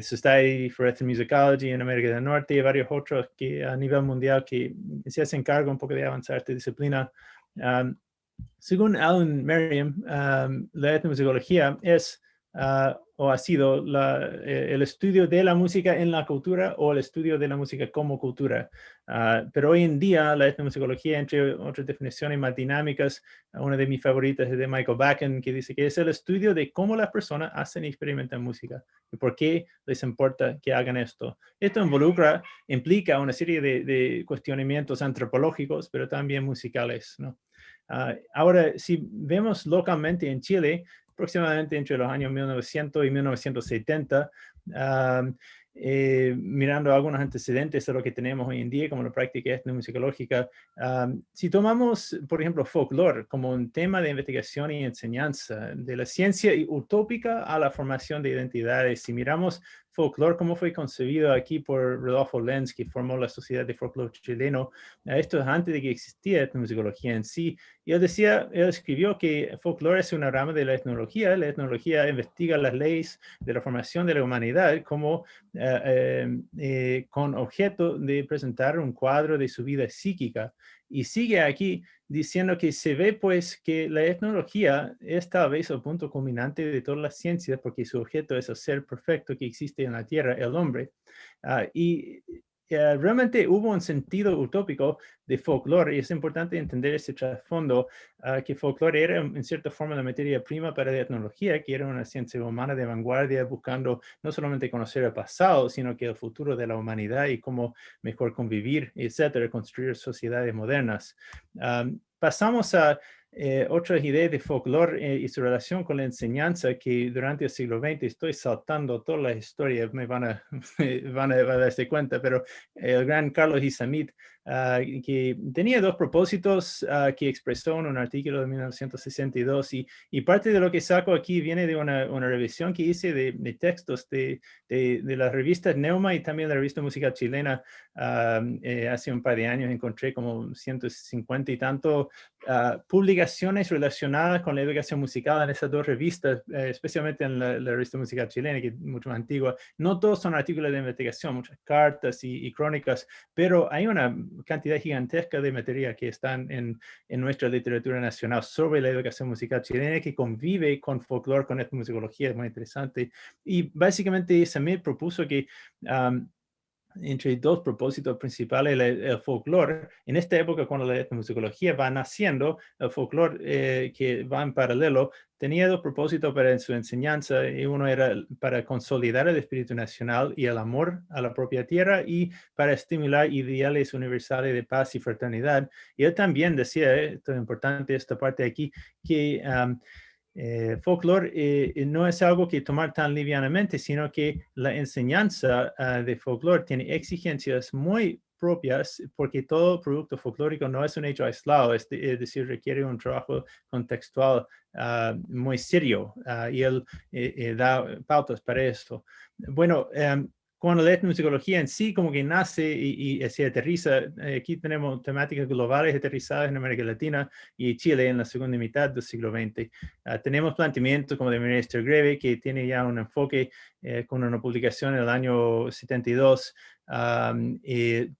Society for Ethnomusicology en América del Norte y varios otros que a nivel mundial que se hacen cargo un poco de avanzar esta disciplina. Según Alan Merriam, la etnomusicología es o ha sido el estudio de la música en la cultura o el estudio de la música como cultura. Pero hoy en día la etnomusicología, entre otras definiciones más dinámicas, una de mis favoritas es de Michael Bakken, que dice que es el estudio de cómo las personas hacen y experimentan música y por qué les importa que hagan esto. Esto implica una serie de cuestionamientos antropológicos, pero también musicales, ¿no? Ahora, si vemos localmente en Chile, aproximadamente entre los años 1900 y 1970, mirando algunos antecedentes de lo que tenemos hoy en día como la práctica etnomusicológica, si tomamos, por ejemplo, folclore como un tema de investigación y enseñanza de la ciencia utópica a la formación de identidades, si miramos folclore como fue concebido aquí por Rodolfo Lenz, que formó la Sociedad de Folclore Chileno, esto es antes de que existía etnomusicología en sí, y él escribió que folclore es una rama de la etnología investiga las leyes de la formación de la humanidad como con objeto de presentar un cuadro de su vida psíquica. Y sigue aquí diciendo que se ve pues que la etnología es tal vez el punto culminante de todas las ciencias porque su objeto es el ser perfecto que existe en la tierra, el hombre. Realmente hubo un sentido utópico de folclore y es importante entender ese trasfondo que folclore era en cierta forma la materia prima para la etnología, que era una ciencia humana de vanguardia buscando no solamente conocer el pasado, sino que el futuro de la humanidad y cómo mejor convivir, etcétera, construir sociedades modernas. Pasamos a otras ideas de folclore y su relación con la enseñanza, que durante el siglo XX estoy saltando toda la historia, me van a darse cuenta, pero el gran Carlos Isamit, que tenía dos propósitos que expresó en un artículo de 1962, y parte de lo que saco aquí viene de una revisión que hice de textos de la revista Neuma y también la revista musical chilena. Hace un par de años encontré como 150 y tanto publicaciones relacionadas con la educación musical en esas dos revistas, especialmente en la revista musical chilena, que es mucho más antigua. No todos son artículos de investigación, muchas cartas y crónicas, pero hay una cantidad gigantesca de material que están en nuestra literatura nacional sobre la educación musical chilena, que convive con folclore, con etnomusicología. Es muy interesante. Y básicamente Samir propuso que entre dos propósitos principales, el folclore, en esta época cuando la etnomusicología va naciendo, el folclore que va en paralelo, tenía dos propósitos para su enseñanza, y uno era para consolidar el espíritu nacional y el amor a la propia tierra, y para estimular ideales universales de paz y fraternidad. Y él también decía, esto es importante, esta parte aquí, que folclore no es algo que tomar tan livianamente, sino que la enseñanza de folclore tiene exigencias muy propias, porque todo producto folclórico no es un hecho aislado, es decir, requiere un trabajo contextual muy serio, y él da pautas para esto. Bueno, cuando la etnomusicología en sí como que nace y se aterriza, aquí tenemos temáticas globales aterrizadas en América Latina y Chile en la segunda mitad del siglo XX. Tenemos planteamientos como de Mr. Greve, que tiene ya un enfoque con una publicación en el año 72,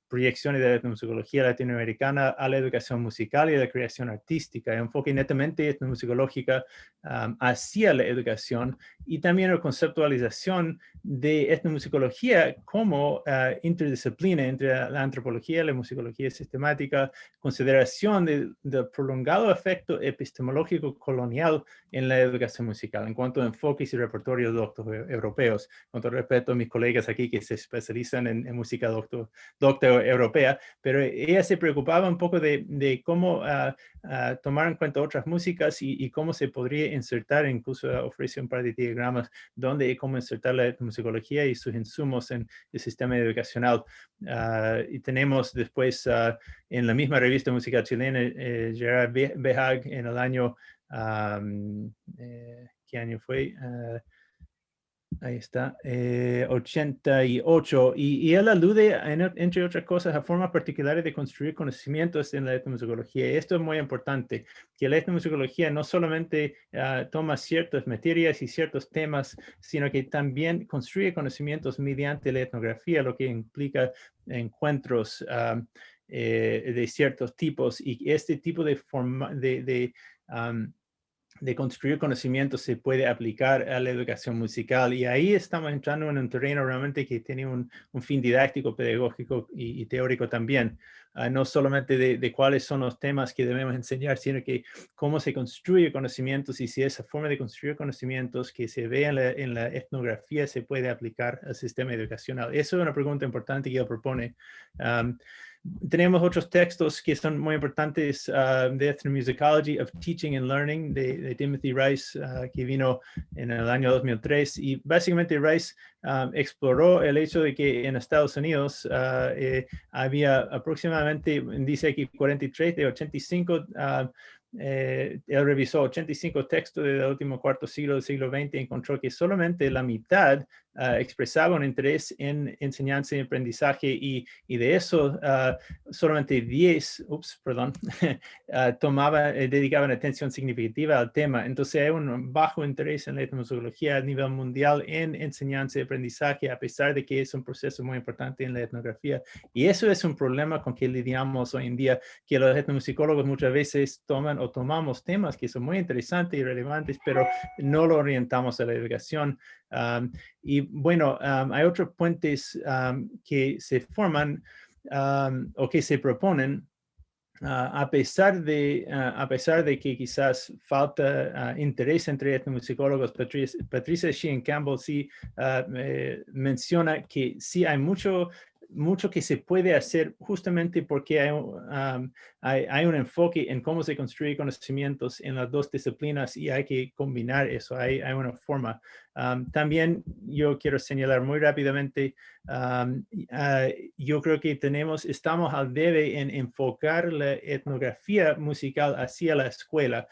proyecciones de la etnomusicología latinoamericana a la educación musical y a la creación artística, enfoque netamente etnomusicológica hacia la educación, y también la conceptualización de etnomusicología como interdisciplina entre la antropología y la musicología sistemática, consideración del prolongado efecto epistemológico colonial en la educación musical, en cuanto a enfoques y repertorios doctos europeos. Con todo respeto a mis colegas aquí que se especializan en música docta europea, pero ella se preocupaba un poco de cómo tomar en cuenta otras músicas y cómo se podría insertar, incluso ofrece un par de diagramas donde y cómo insertar la etnomusicología y sus insumos en el sistema educacional. Y tenemos después en la misma revista musical chilena, Gerard Behag, en el año, ¿qué año fue? Ahí está, 88, y él alude, entre otras cosas, a formas particulares de construir conocimientos en la etnomusicología. Esto es muy importante, que la etnomusicología no solamente toma ciertas materias y ciertos temas, sino que también construye conocimientos mediante la etnografía, lo que implica encuentros de ciertos tipos, y este tipo de construir conocimientos se puede aplicar a la educación musical, y ahí estamos entrando en un terreno realmente que tiene un fin didáctico, pedagógico y teórico también, no solamente de cuáles son los temas que debemos enseñar, sino que cómo se construye conocimientos, y si esa forma de construir conocimientos que se ve en la etnografía se puede aplicar al sistema educacional. Eso es una pregunta importante que él propone. Tenemos otros textos que son muy importantes, The Ethnomusicology of Teaching and Learning de Timothy Rice, que vino en el año 2003, y básicamente Rice exploró el hecho de que en Estados Unidos había aproximadamente, dice aquí 43 de 85, él revisó 85 textos del último cuarto siglo del siglo XX y encontró que solamente la mitad expresaba un interés en enseñanza y aprendizaje, y de eso solamente 10, dedicaban atención significativa al tema. Entonces hay un bajo interés en la etnomusicología a nivel mundial en enseñanza y aprendizaje, a pesar de que es un proceso muy importante en la etnografía. Y eso es un problema con que lidiamos hoy en día, que los etnomusicólogos muchas veces tomamos temas que son muy interesantes y relevantes, pero no lo orientamos a la educación. Y bueno, hay otros puentes que se forman o que se proponen a pesar de que quizás falta interés entre etnomusicólogos. Patricia Sheehan Campbell sí menciona que sí hay mucho mucho que se puede hacer justamente porque hay un enfoque en cómo se construye conocimientos en las dos disciplinas y hay que combinar eso, hay una forma. También yo quiero señalar muy rápidamente, yo creo que estamos al debe en enfocar la etnografía musical hacia la escuela.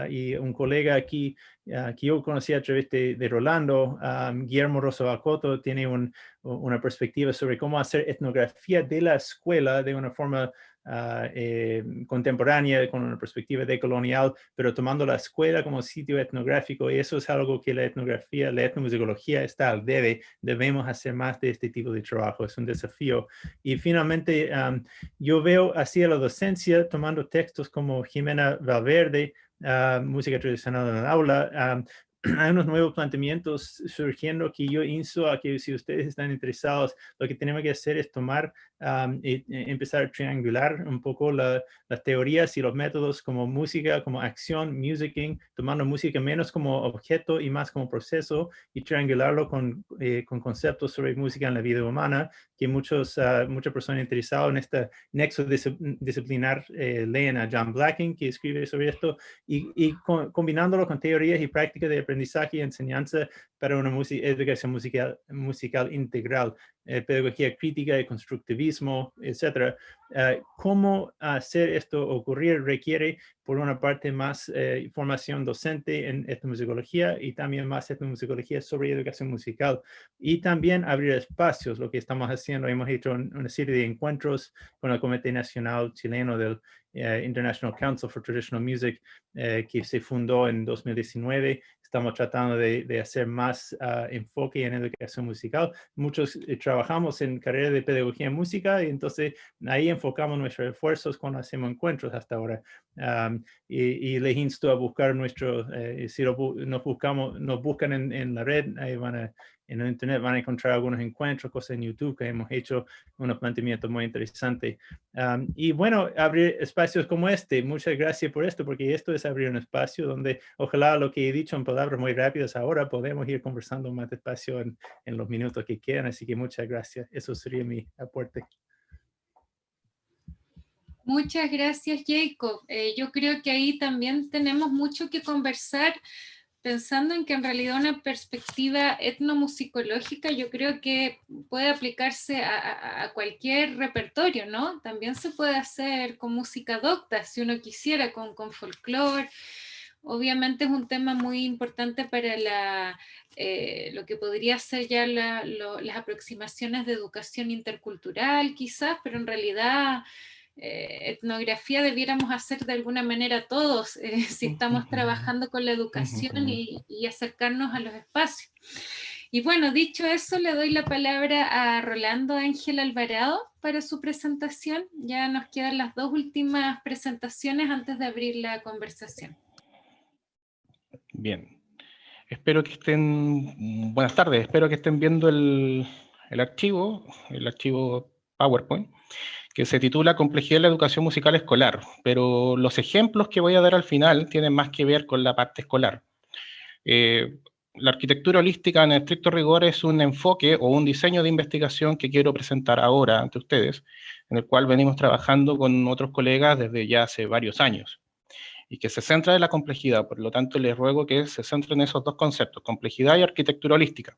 Y un colega aquí que yo conocí a través de Rolando, Guillermo Rosabacoto, tiene una perspectiva sobre cómo hacer etnografía de la escuela de una forma contemporánea, con una perspectiva decolonial, pero tomando la escuela como sitio etnográfico. Y eso es algo que la etnografía, la etnomusicología está al debe. Debemos hacer más de este tipo de trabajo. Es un desafío. Y finalmente, yo veo hacia la docencia, tomando textos como Jimena Valverde, música tradicional en el aula, hay unos nuevos planteamientos surgiendo que yo insto a que si ustedes están interesados, lo que tenemos que hacer es tomar empezar a triangular un poco las teorías y los métodos como música, como acción, musicking, tomando música menos como objeto y más como proceso, y triangularlo con conceptos sobre música en la vida humana, que muchas personas interesadas en este nexo disciplinar leen a John Blacking, que escribe sobre esto, y combinándolo con teorías y prácticas de aprendizaje y enseñanza para una educación musical integral, pedagogía crítica y constructivismo, etc. ¿Cómo hacer esto ocurrir? Requiere, por una parte, más formación docente en etnomusicología y también más etnomusicología sobre educación musical. Y también abrir espacios, lo que estamos haciendo. Hemos hecho una serie de encuentros con el Comité Nacional Chileno del International Council for Traditional Music, que se fundó en 2019. Estamos tratando de hacer más enfoque en educación musical. Muchos trabajamos en carrera de pedagogía en música y entonces ahí enfocamos nuestros esfuerzos cuando hacemos encuentros hasta ahora. Y les insto a buscar si nos buscan en la red, ahí en el internet van a encontrar algunos encuentros, cosas en YouTube que hemos hecho, unos planteamientos muy interesantes. Y bueno, abrir espacios como este. Muchas gracias por esto, porque esto es abrir un espacio donde ojalá lo que he dicho en palabras muy rápidas ahora podemos ir conversando más despacio en los minutos que quedan. Así que muchas gracias. Eso sería mi aporte. Muchas gracias, Jacob. Yo creo que ahí también tenemos mucho que conversar, pensando en que en realidad una perspectiva etnomusicológica yo creo que puede aplicarse a cualquier repertorio, ¿no? También se puede hacer con música docta, si uno quisiera, con folclore. Obviamente es un tema muy importante para lo que podría ser ya las aproximaciones de educación intercultural, quizás, pero en realidad etnografía debiéramos hacer de alguna manera todos, si estamos trabajando con la educación y acercarnos a los espacios. Y bueno, dicho eso, le doy la palabra a Rolando Ángel Alvarado para su presentación. Ya nos quedan las dos últimas presentaciones antes de abrir la conversación. Bien, espero que estén, buenas tardes, espero que estén viendo el archivo PowerPoint, que se titula Complejidad de la educación musical escolar, pero los ejemplos que voy a dar al final tienen más que ver con la parte escolar. La arquitectura holística en estricto rigor es un enfoque o un diseño de investigación que quiero presentar ahora ante ustedes, en el cual venimos trabajando con otros colegas desde ya hace varios años, y que se centra en la complejidad. Por lo tanto, les ruego que se centren en esos dos conceptos, complejidad y arquitectura holística.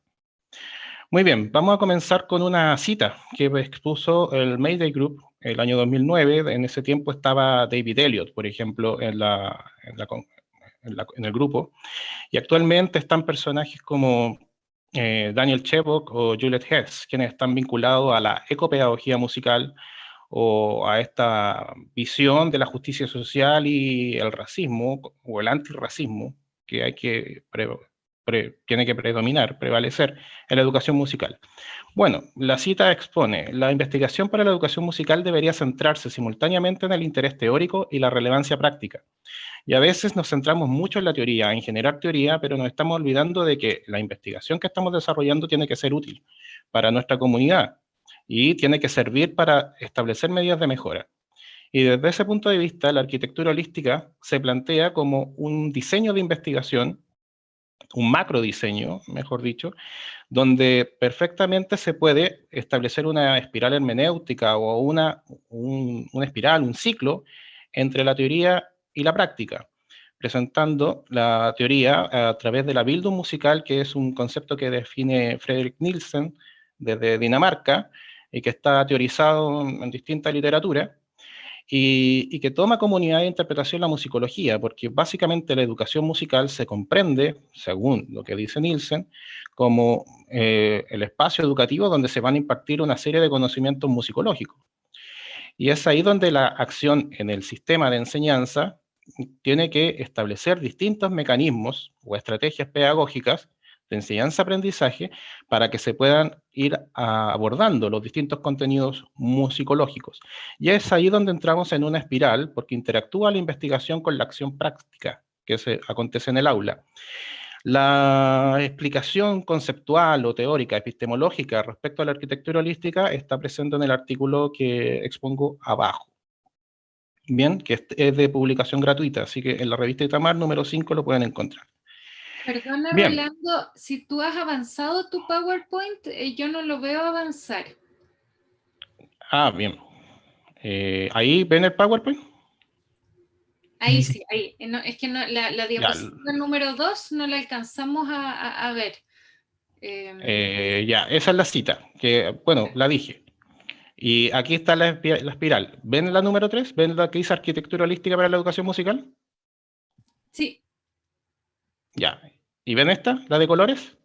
Muy bien, vamos a comenzar con una cita que expuso el Mayday Group el año 2009. En ese tiempo estaba David Elliott, por ejemplo, en el grupo, y actualmente están personajes como Daniel Chebok o Juliet Hess, quienes están vinculados a la ecopedagogía musical o a esta visión de la justicia social y el racismo o el antirracismo que hay que tiene que prevalecer en la educación musical. Bueno, la cita expone: la investigación para la educación musical debería centrarse simultáneamente en el interés teórico y la relevancia práctica. Y a veces nos centramos mucho en la teoría, en generar teoría, pero nos estamos olvidando de que la investigación que estamos desarrollando tiene que ser útil para nuestra comunidad y tiene que servir para establecer medidas de mejora. Y desde ese punto de vista, la arquitectura holística se plantea como un diseño de investigación un macro diseño, mejor dicho, donde perfectamente se puede establecer una espiral hermenéutica o una espiral, un ciclo entre la teoría y la práctica, presentando la teoría a través de la Bildung musical, que es un concepto que define Fredrik Nielsen desde Dinamarca y que está teorizado en distinta literatura, y que toma como unidad de interpretación la musicología, porque básicamente la educación musical se comprende, según lo que dice Nielsen, como el espacio educativo donde se van a impartir una serie de conocimientos musicológicos. Y es ahí donde la acción en el sistema de enseñanza tiene que establecer distintos mecanismos o estrategias pedagógicas de enseñanza-aprendizaje para que se puedan ir abordando los distintos contenidos musicológicos. Y es ahí donde entramos en una espiral, porque interactúa la investigación con la acción práctica que acontece en el aula. La explicación conceptual o teórica, epistemológica respecto a la arquitectura holística está presente en el artículo que expongo abajo. Bien, que es de publicación gratuita, así que en la revista Itamar número 5 lo pueden encontrar. Perdona, Bien. Rolando, si tú has avanzado tu PowerPoint, yo no lo veo avanzar. Ah, bien. ¿Ahí ven el PowerPoint? Ahí sí, ahí. No, es que no, la diapositiva número 2 no la alcanzamos a ver. Ya, esa es la cita, que, bueno, la dije. Y aquí está la espiral. ¿Ven la número 3? ¿Ven la que dice arquitectura holística para la educación musical? Sí. Ya. ¿Y ven esta, la de colores?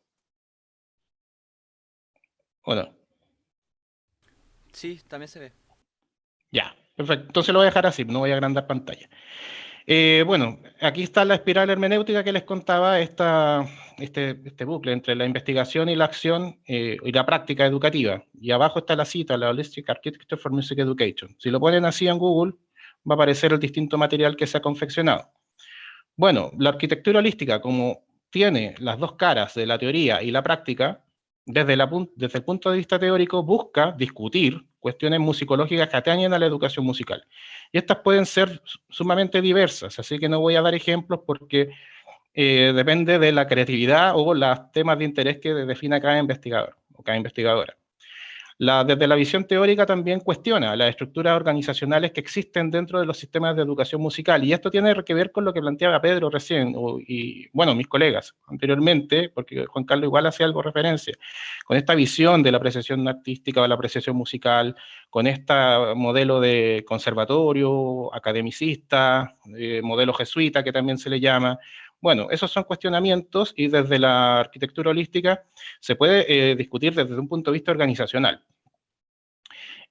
¿O no? Sí, también se ve. Ya, perfecto. Entonces lo voy a dejar así, no voy a agrandar pantalla. Bueno, aquí está la espiral hermenéutica que les contaba, este bucle entre la investigación y la acción y la práctica educativa. Y abajo está la cita, la Holistic Architecture for Music Education. Si lo ponen así en Google, va a aparecer el distinto material que se ha confeccionado. Bueno, la arquitectura holística, como tiene las dos caras de la teoría y la práctica, desde el punto de vista teórico, busca discutir cuestiones musicológicas que atañen a la educación musical. Y estas pueden ser sumamente diversas, así que no voy a dar ejemplos porque depende de la creatividad o los temas de interés que defina cada investigador o cada investigadora. Desde la visión teórica también cuestiona las estructuras organizacionales que existen dentro de los sistemas de educación musical, y esto tiene que ver con lo que planteaba Pedro recién, y bueno, mis colegas anteriormente, porque Juan Carlos igual hacía algo referencia, con esta visión de la apreciación artística o la apreciación musical, con este modelo de conservatorio, academicista, modelo jesuita que también se le llama. Bueno, esos son cuestionamientos y desde la arquitectura holística se puede discutir desde un punto de vista organizacional.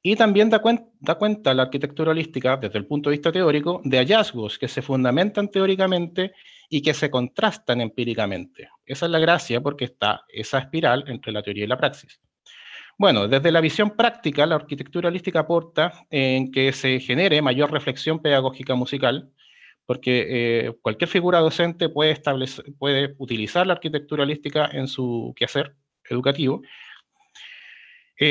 Y también da cuenta la arquitectura holística, desde el punto de vista teórico, de hallazgos que se fundamentan teóricamente y que se contrastan empíricamente. Esa es la gracia, porque está esa espiral entre la teoría y la praxis. Bueno, desde la visión práctica, la arquitectura holística aporta en que se genere mayor reflexión pedagógica musical, porque cualquier figura docente puede utilizar la arquitectura holística en su quehacer educativo.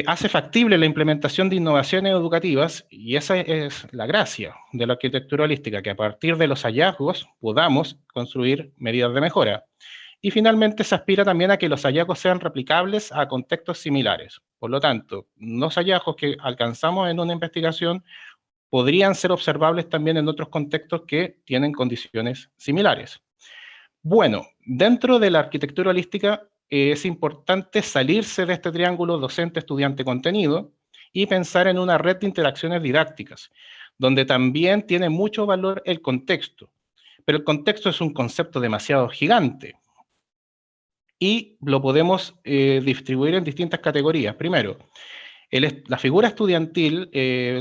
Hace factible la implementación de innovaciones educativas, y esa es la gracia de la arquitectura holística, que a partir de los hallazgos podamos construir medidas de mejora. Y finalmente se aspira también a que los hallazgos sean replicables a contextos similares. Por lo tanto, los hallazgos que alcanzamos en una investigación podrían ser observables también en otros contextos que tienen condiciones similares. Bueno, dentro de la arquitectura holística es importante salirse de este triángulo docente-estudiante-contenido y pensar en una red de interacciones didácticas, donde también tiene mucho valor el contexto. Pero el contexto es un concepto demasiado gigante y lo podemos distribuir en distintas categorías. Primero, la figura estudiantil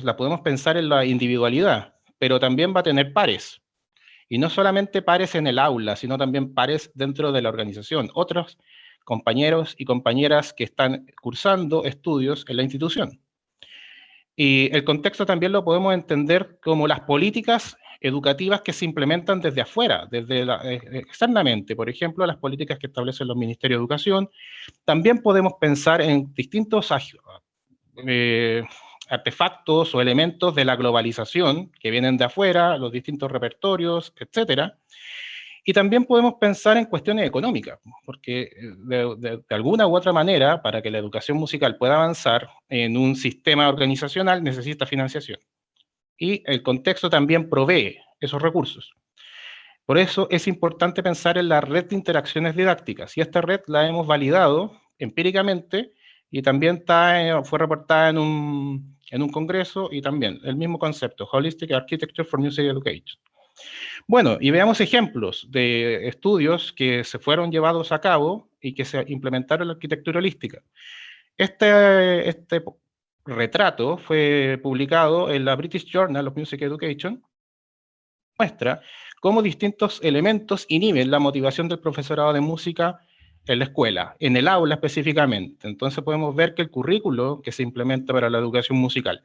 la podemos pensar en la individualidad, pero también va a tener pares. Y no solamente pares en el aula, sino también pares dentro de la organización. Otros compañeros y compañeras que están cursando estudios en la institución. Y el contexto también lo podemos entender como las políticas educativas que se implementan desde afuera, externamente. Por ejemplo, las políticas que establecen los ministerios de educación. También podemos pensar en distintos artefactos o elementos de la globalización que vienen de afuera, los distintos repertorios, etcétera. Y también podemos pensar en cuestiones económicas, porque de alguna u otra manera, para que la educación musical pueda avanzar en un sistema organizacional, necesita financiación. Y el contexto también provee esos recursos. Por eso es importante pensar en la red de interacciones didácticas, y esta red la hemos validado empíricamente, y también fue reportada en un congreso, y también el mismo concepto, Holistic Architecture for Music Education. Bueno, y veamos ejemplos de estudios que se fueron llevados a cabo y que se implementaron en la arquitectura holística. Este retrato fue publicado en la British Journal of Music Education. Muestra cómo distintos elementos inhiben la motivación del profesorado de música en la escuela, en el aula específicamente. Entonces podemos ver que el currículo que se implementa para la educación musical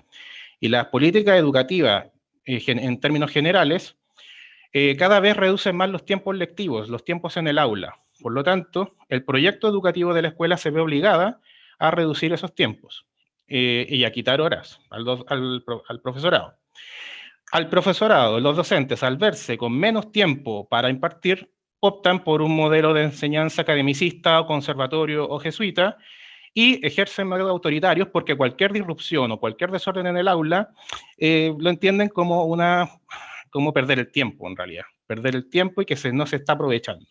y las políticas educativas en términos generales cada vez reducen más los tiempos lectivos, los tiempos en el aula. Por lo tanto, el proyecto educativo de la escuela se ve obligada a reducir esos tiempos y a quitar horas al profesorado. Al profesorado, los docentes, al verse con menos tiempo para impartir, optan por un modelo de enseñanza academicista, o conservatorio o jesuita, y ejercen modelos autoritarios porque cualquier disrupción o cualquier desorden en el aula lo entienden como perder el tiempo, en realidad. Perder el tiempo y que no se está aprovechando.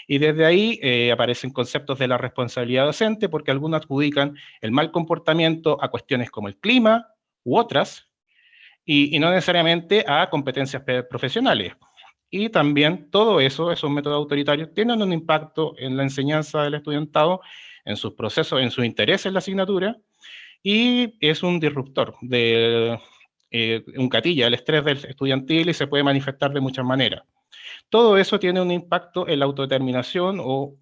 Y desde ahí aparecen conceptos de la responsabilidad docente, porque algunos adjudican el mal comportamiento a cuestiones como el clima u otras, y no necesariamente a competencias profesionales. Y también todo eso, esos métodos autoritarios, tienen un impacto en la enseñanza del estudiantado, en sus procesos, en su interés en la asignatura, y es un disruptor, un gatilla, el estrés del estudiantil, y se puede manifestar de muchas maneras. Todo eso tiene un impacto en la autodeterminación o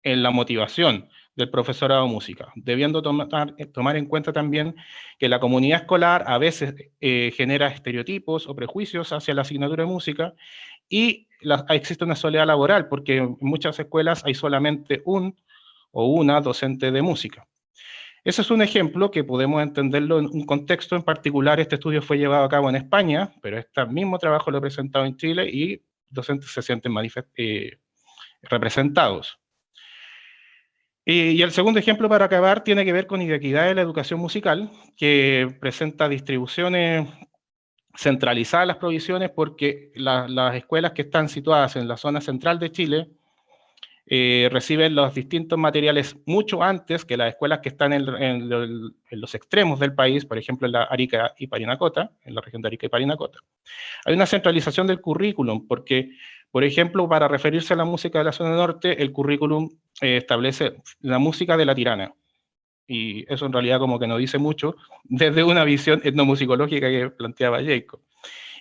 en la motivación del profesorado de música, debiendo tomar en cuenta también que la comunidad escolar a veces genera estereotipos o prejuicios hacia la asignatura de música, y existe una soledad laboral, porque en muchas escuelas hay solamente un o una docente de música. Ese es un ejemplo que podemos entenderlo en un contexto en particular. Este estudio fue llevado a cabo en España, pero este mismo trabajo lo he presentado en Chile y docentes se sienten representados. Y el segundo ejemplo, para acabar, tiene que ver con inequidad de la educación musical, que presenta distribuciones centralizadas las provisiones, porque las escuelas que están situadas en la zona central de Chile reciben los distintos materiales mucho antes que las escuelas que están en los extremos del país, por ejemplo en la Arica y Parinacota, en la región de Arica y Parinacota. Hay una centralización del currículum, porque, por ejemplo, para referirse a la música de la zona norte, el currículum establece la música de la tirana, y eso en realidad como que no dice mucho desde una visión etnomusicológica que planteaba Jacob.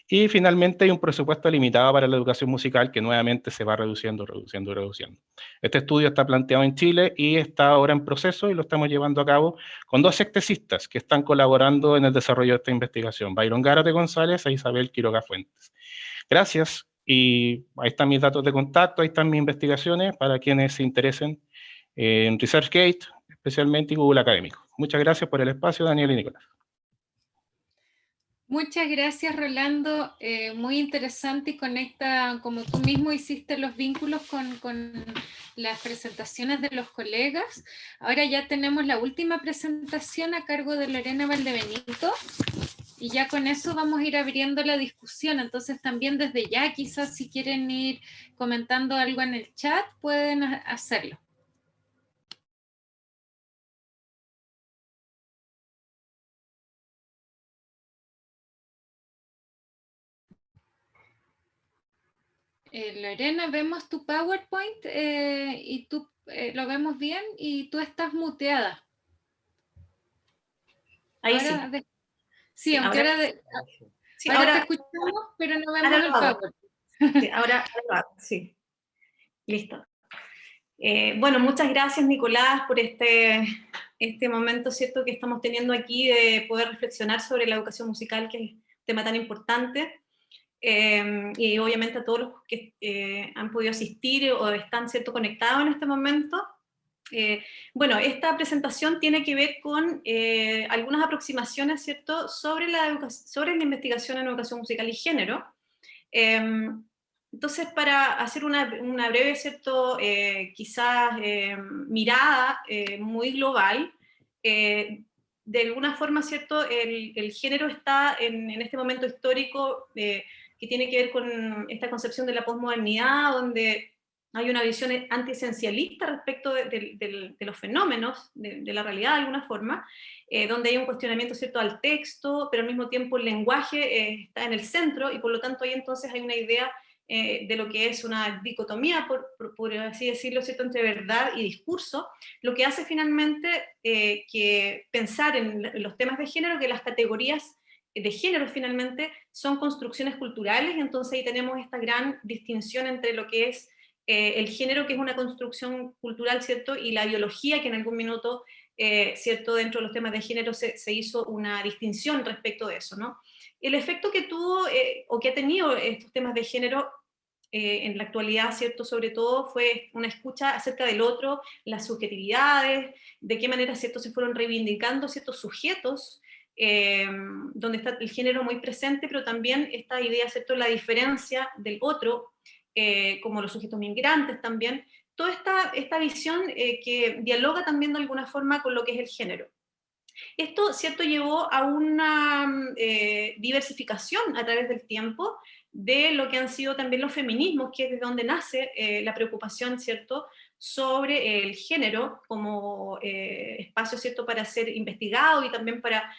Y finalmente hay un presupuesto limitado para la educación musical que nuevamente se va reduciendo. Este estudio está planteado en Chile y está ahora en proceso, y lo estamos llevando a cabo con 2 sectecistas que están colaborando en el desarrollo de esta investigación, Byron Gárate González e Isabel Quiroga Fuentes. Gracias, y ahí están mis datos de contacto, ahí están mis investigaciones para quienes se interesen en ResearchGate, especialmente, y Google Académico. Muchas gracias por el espacio, Daniel y Nicolás. Muchas gracias, Rolando. Muy interesante, y conecta, como tú mismo hiciste los vínculos con las presentaciones de los colegas. Ahora ya tenemos la última presentación a cargo de Lorena Valdebenito, y ya con eso vamos a ir abriendo la discusión. Entonces también desde ya, quizás si quieren ir comentando algo en el chat, pueden hacerlo. Lorena, vemos tu PowerPoint y tú lo vemos bien, y tú estás muteada. Ahí ahora sí. Sí, aunque ahora te escuchamos, pero no vemos el PowerPoint. Sí, ahora sí. Listo. Bueno, muchas gracias, Nicolás, por este momento, ¿cierto?, que estamos teniendo aquí de poder reflexionar sobre la educación musical, que es un tema tan importante. Y obviamente a todos los que han podido asistir o están, ¿cierto?, conectados en este momento. Bueno, esta presentación tiene que ver con algunas aproximaciones, ¿cierto?, sobre la investigación en educación musical y género. Entonces, para hacer una breve, ¿cierto? Quizás mirada muy global, de alguna forma, ¿cierto? El género está en este momento histórico que tiene que ver con esta concepción de la posmodernidad, donde hay una visión antiesencialista respecto de los fenómenos, de la realidad de alguna forma, donde hay un cuestionamiento, ¿cierto?, al texto, pero al mismo tiempo el lenguaje está en el centro, y por lo tanto ahí entonces hay una idea de lo que es una dicotomía, por así decirlo, ¿cierto?, entre verdad y discurso, lo que hace finalmente que pensar en los temas de género, que las categorías de género finalmente son construcciones culturales, entonces ahí tenemos esta gran distinción entre lo que es el género, que es una construcción cultural, ¿cierto?, y la biología, que en algún minuto, ¿cierto?, dentro de los temas de género se hizo una distinción respecto de eso, ¿no? El efecto que tuvo o que ha tenido estos temas de género en la actualidad, ¿cierto?, sobre todo fue una escucha acerca del otro, las subjetividades, de qué manera, ¿cierto?, se fueron reivindicando ciertos sujetos, donde está el género muy presente, pero también esta idea, ¿cierto?, la diferencia del otro, como los sujetos migrantes también, toda esta visión que dialoga también de alguna forma con lo que es el género. Esto, ¿cierto?, llevó a una diversificación a través del tiempo de lo que han sido también los feminismos, que es de donde nace la preocupación, ¿cierto?, sobre el género como espacio, ¿cierto?, para ser investigado y también para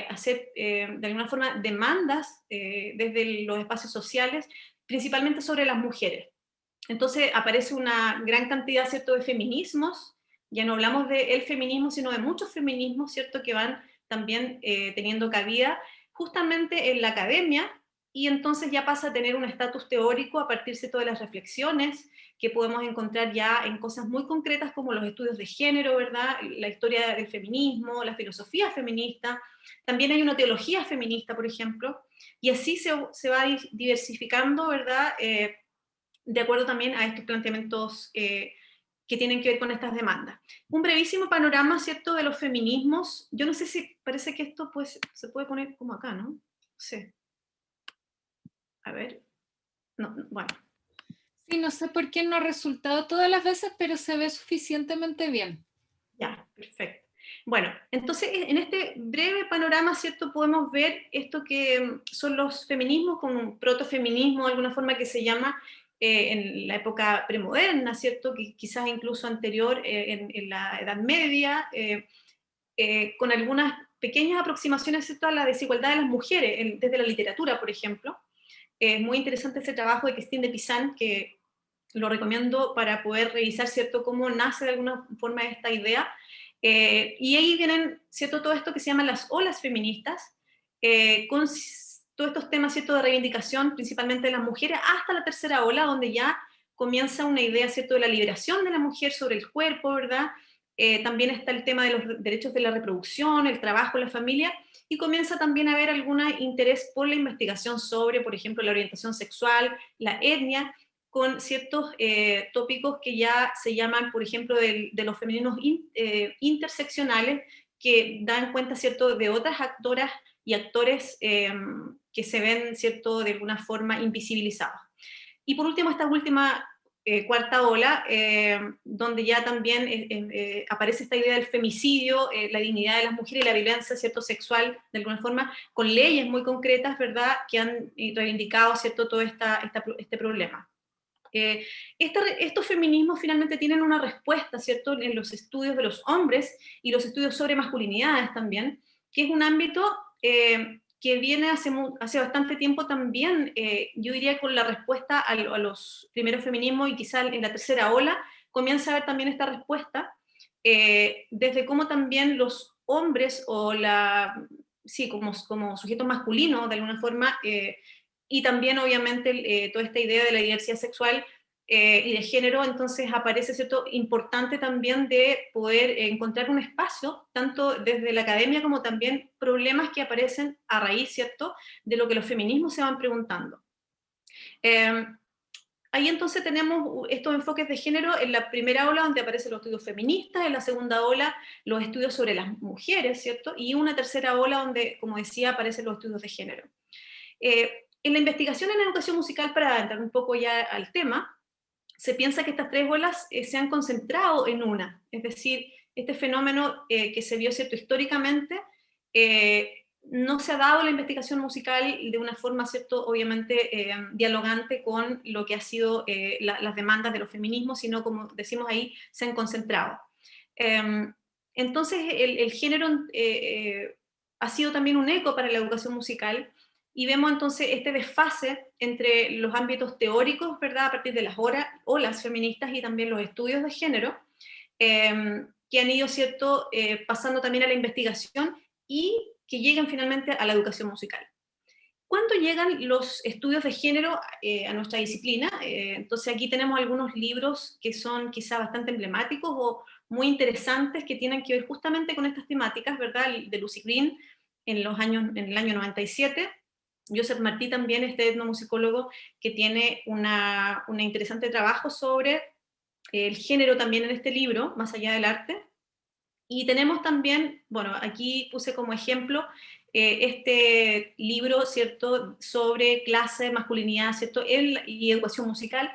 hacer, de alguna forma, demandas desde los espacios sociales, principalmente sobre las mujeres. Entonces aparece una gran cantidad, ¿cierto?, de feminismos. Ya no hablamos del feminismo, sino de muchos feminismos, ¿cierto?, que van también teniendo cabida justamente en la academia, y entonces ya pasa a tener un estatus teórico a partir de todas las reflexiones que podemos encontrar ya en cosas muy concretas como los estudios de género, ¿verdad?, la historia del feminismo, la filosofía feminista, también hay una teología feminista, por ejemplo, y así se va diversificando, ¿verdad?, de acuerdo también a estos planteamientos que tienen que ver con estas demandas. Un brevísimo panorama, ¿cierto?, de los feminismos. Yo no sé si parece que esto pues, se puede poner como acá, ¿no? Sí. A ver. No, bueno. Sí, no sé por qué no ha resultado todas las veces, pero se ve suficientemente bien. Ya, perfecto. Bueno, entonces en este breve panorama, ¿cierto?, podemos ver esto que son los feminismos, con un protofeminismo de alguna forma que se llama en la época premoderna, ¿cierto?, que quizás incluso anterior en la Edad Media, con algunas pequeñas aproximaciones, ¿cierto?, a la desigualdad de las mujeres, desde la literatura, por ejemplo. Es muy interesante ese trabajo de Christine de Pizan, que lo recomiendo para poder revisar, ¿cierto?, cómo nace de alguna forma esta idea. Y ahí vienen, ¿cierto?, todo esto que se llaman las olas feministas, con todos estos temas, ¿cierto?, de reivindicación, principalmente de las mujeres, hasta la tercera ola, donde ya comienza una idea, ¿cierto?, de la liberación de la mujer sobre el cuerpo, ¿verdad? También está el tema de los derechos de la reproducción, el trabajo, la familia, y comienza también a haber algún interés por la investigación sobre, por ejemplo, la orientación sexual, la etnia, con ciertos tópicos que ya se llaman, por ejemplo, de los femeninos interseccionales, que dan cuenta, ¿cierto?, de otras actoras y actores que se ven, ¿cierto?, de alguna forma invisibilizados. Y por último, esta última cuarta ola, donde ya también aparece esta idea del femicidio, la dignidad de las mujeres y la violencia, ¿cierto?, sexual, de alguna forma, con leyes muy concretas, ¿verdad?, que han reivindicado, ¿cierto?, todo este problema. Estos feminismos finalmente tienen una respuesta, ¿cierto?, en los estudios de los hombres y los estudios sobre masculinidades también, que es un ámbito que viene hace bastante tiempo también, yo diría, con la respuesta a los primeros feminismos, y quizá en la tercera ola comienza a haber también esta respuesta, desde cómo también los hombres, o sí, como sujetos masculinos de alguna forma, y también obviamente toda esta idea de la diversidad sexual y de género, entonces aparece, ¿cierto?, importante también de poder encontrar un espacio, tanto desde la academia como también problemas que aparecen a raíz, ¿cierto?, de lo que los feminismos se van preguntando. Ahí entonces tenemos estos enfoques de género en la primera ola, donde aparecen los estudios feministas, en la segunda ola los estudios sobre las mujeres, ¿cierto?, y una tercera ola donde, como decía, aparecen los estudios de género. En la investigación en educación musical, para entrar un poco ya al tema, se piensa que estas tres olas se han concentrado en una, es decir, este fenómeno que se vio, ¿cierto?, históricamente, no se ha dado la investigación musical de una forma, ¿cierto?, obviamente dialogante con lo que ha sido las demandas de los feminismos, sino, como decimos ahí, se han concentrado. Entonces, el género ha sido también un eco para la educación musical, y vemos entonces este desfase entre los ámbitos teóricos, ¿verdad?, a partir de las olas feministas y también los estudios de género, que han ido, ¿cierto?, pasando también a la investigación y que llegan finalmente a la educación musical. ¿Cuándo llegan los estudios de género a nuestra disciplina? Entonces aquí tenemos algunos libros que son quizá bastante emblemáticos o muy interesantes, que tienen que ver justamente con estas temáticas, ¿verdad? De Lucy Green en el año 97, Joseph Martí también, este etnomusicólogo, que tiene un interesante trabajo sobre el género también en este libro, Más allá del arte. Y tenemos también, bueno, aquí puse como ejemplo este libro, ¿cierto?, sobre clase, masculinidad, ¿cierto?, y educación musical,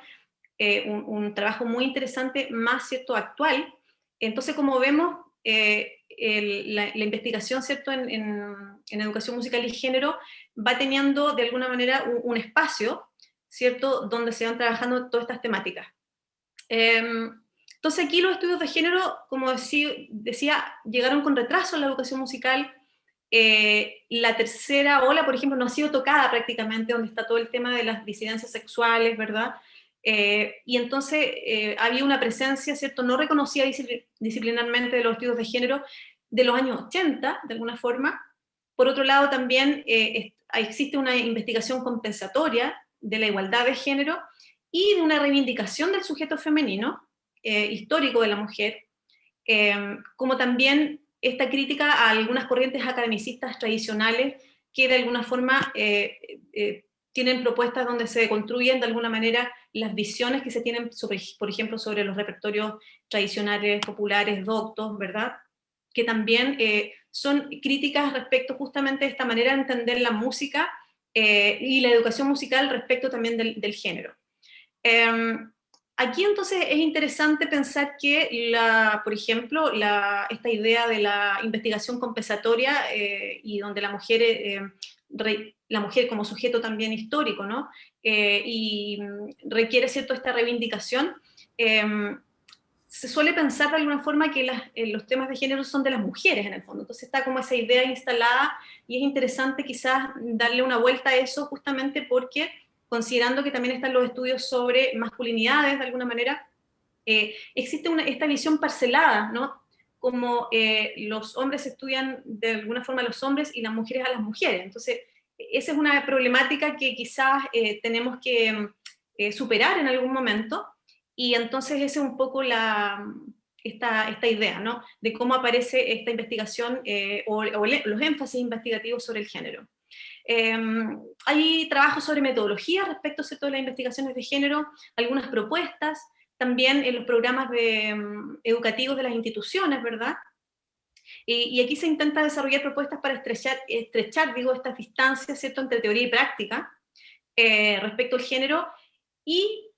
un trabajo muy interesante, más, ¿cierto?, actual. Entonces, como vemos, la investigación, ¿cierto?, en educación musical y género va teniendo de alguna manera un espacio, ¿cierto?, donde se van trabajando todas estas temáticas. Entonces aquí los estudios de género, como decía, llegaron con retraso en la educación musical. La tercera ola, por ejemplo, no ha sido tocada prácticamente, donde está todo el tema de las disidencias sexuales, ¿verdad? Y entonces había una presencia, ¿cierto?, no reconocida disciplinarmente de los estudios de género de los años 80, de alguna forma. Por otro lado, también existe una investigación compensatoria de la igualdad de género y de una reivindicación del sujeto femenino, histórico de la mujer, como también esta crítica a algunas corrientes academicistas tradicionales que de alguna forma tienen propuestas donde se construyen de alguna manera las visiones que se tienen, sobre, por ejemplo, sobre los repertorios tradicionales, populares, doctos, ¿verdad? Que también son críticas respecto justamente a esta manera de entender la música y la educación musical respecto también del género. Aquí entonces es interesante pensar que, por ejemplo, esta idea de la investigación compensatoria y donde la mujer como sujeto también histórico, ¿no? Y requiere, ¿cierto?, esta reivindicación, se suele pensar de alguna forma que los temas de género son de las mujeres en el fondo. Entonces está como esa idea instalada y es interesante quizás darle una vuelta a eso, justamente porque, considerando que también están los estudios sobre masculinidades, de alguna manera, existe esta visión parcelada, ¿no? Como los hombres estudian de alguna forma a los hombres y las mujeres a las mujeres. Entonces, esa es una problemática que quizás tenemos que superar en algún momento, y entonces esa es un poco esta idea, ¿no?, de cómo aparece esta investigación o los énfasis investigativos sobre el género. Hay trabajos sobre metodología respecto, ¿cierto?, de las investigaciones de género, algunas propuestas, también en los programas educativos de las instituciones, ¿verdad? Y aquí se intenta desarrollar propuestas para estrechar estas distancias, ¿cierto?, entre teoría y práctica respecto al género, y,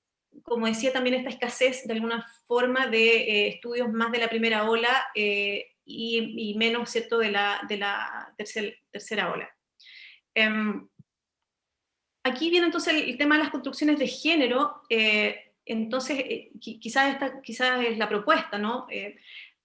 como decía, también esta escasez de alguna forma de estudios más de la primera ola y menos, ¿cierto?, de la tercera ola. Aquí viene entonces el tema de las construcciones de género. Entonces quizás es la propuesta, ¿no?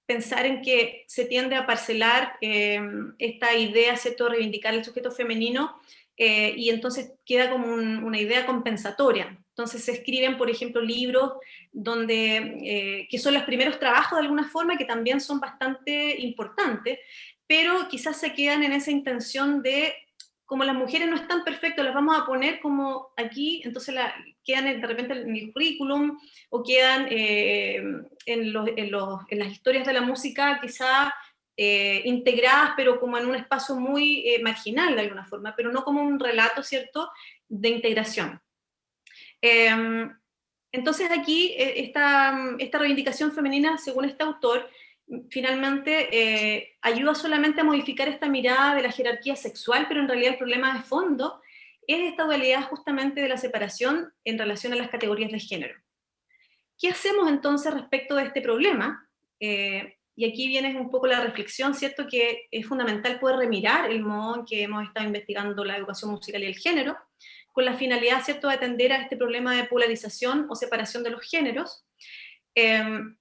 Pensar en que se tiende a parcelar esta idea, ¿cierto?, de reivindicar el sujeto femenino, y entonces queda como una idea compensatoria. Entonces se escriben, por ejemplo, libros que son los primeros trabajos de alguna forma, que también son bastante importantes, pero quizás se quedan en esa intención de, como las mujeres no están perfectas, las vamos a poner como aquí, entonces quedan de repente en el currículum, o quedan en las historias de la música quizá integradas, pero como en un espacio muy marginal de alguna forma, pero no como un relato, ¿cierto?, de integración. Entonces aquí esta reivindicación femenina, según este autor, finalmente ayuda solamente a modificar esta mirada de la jerarquía sexual, pero en realidad el problema de fondo es esta dualidad justamente de la separación en relación a las categorías de género. ¿Qué hacemos entonces respecto de este problema? Y aquí viene un poco la reflexión, ¿cierto? Que es fundamental poder remirar el modo en que hemos estado investigando la educación musical y el género, con la finalidad, ¿cierto?, de atender a este problema de polarización o separación de los géneros.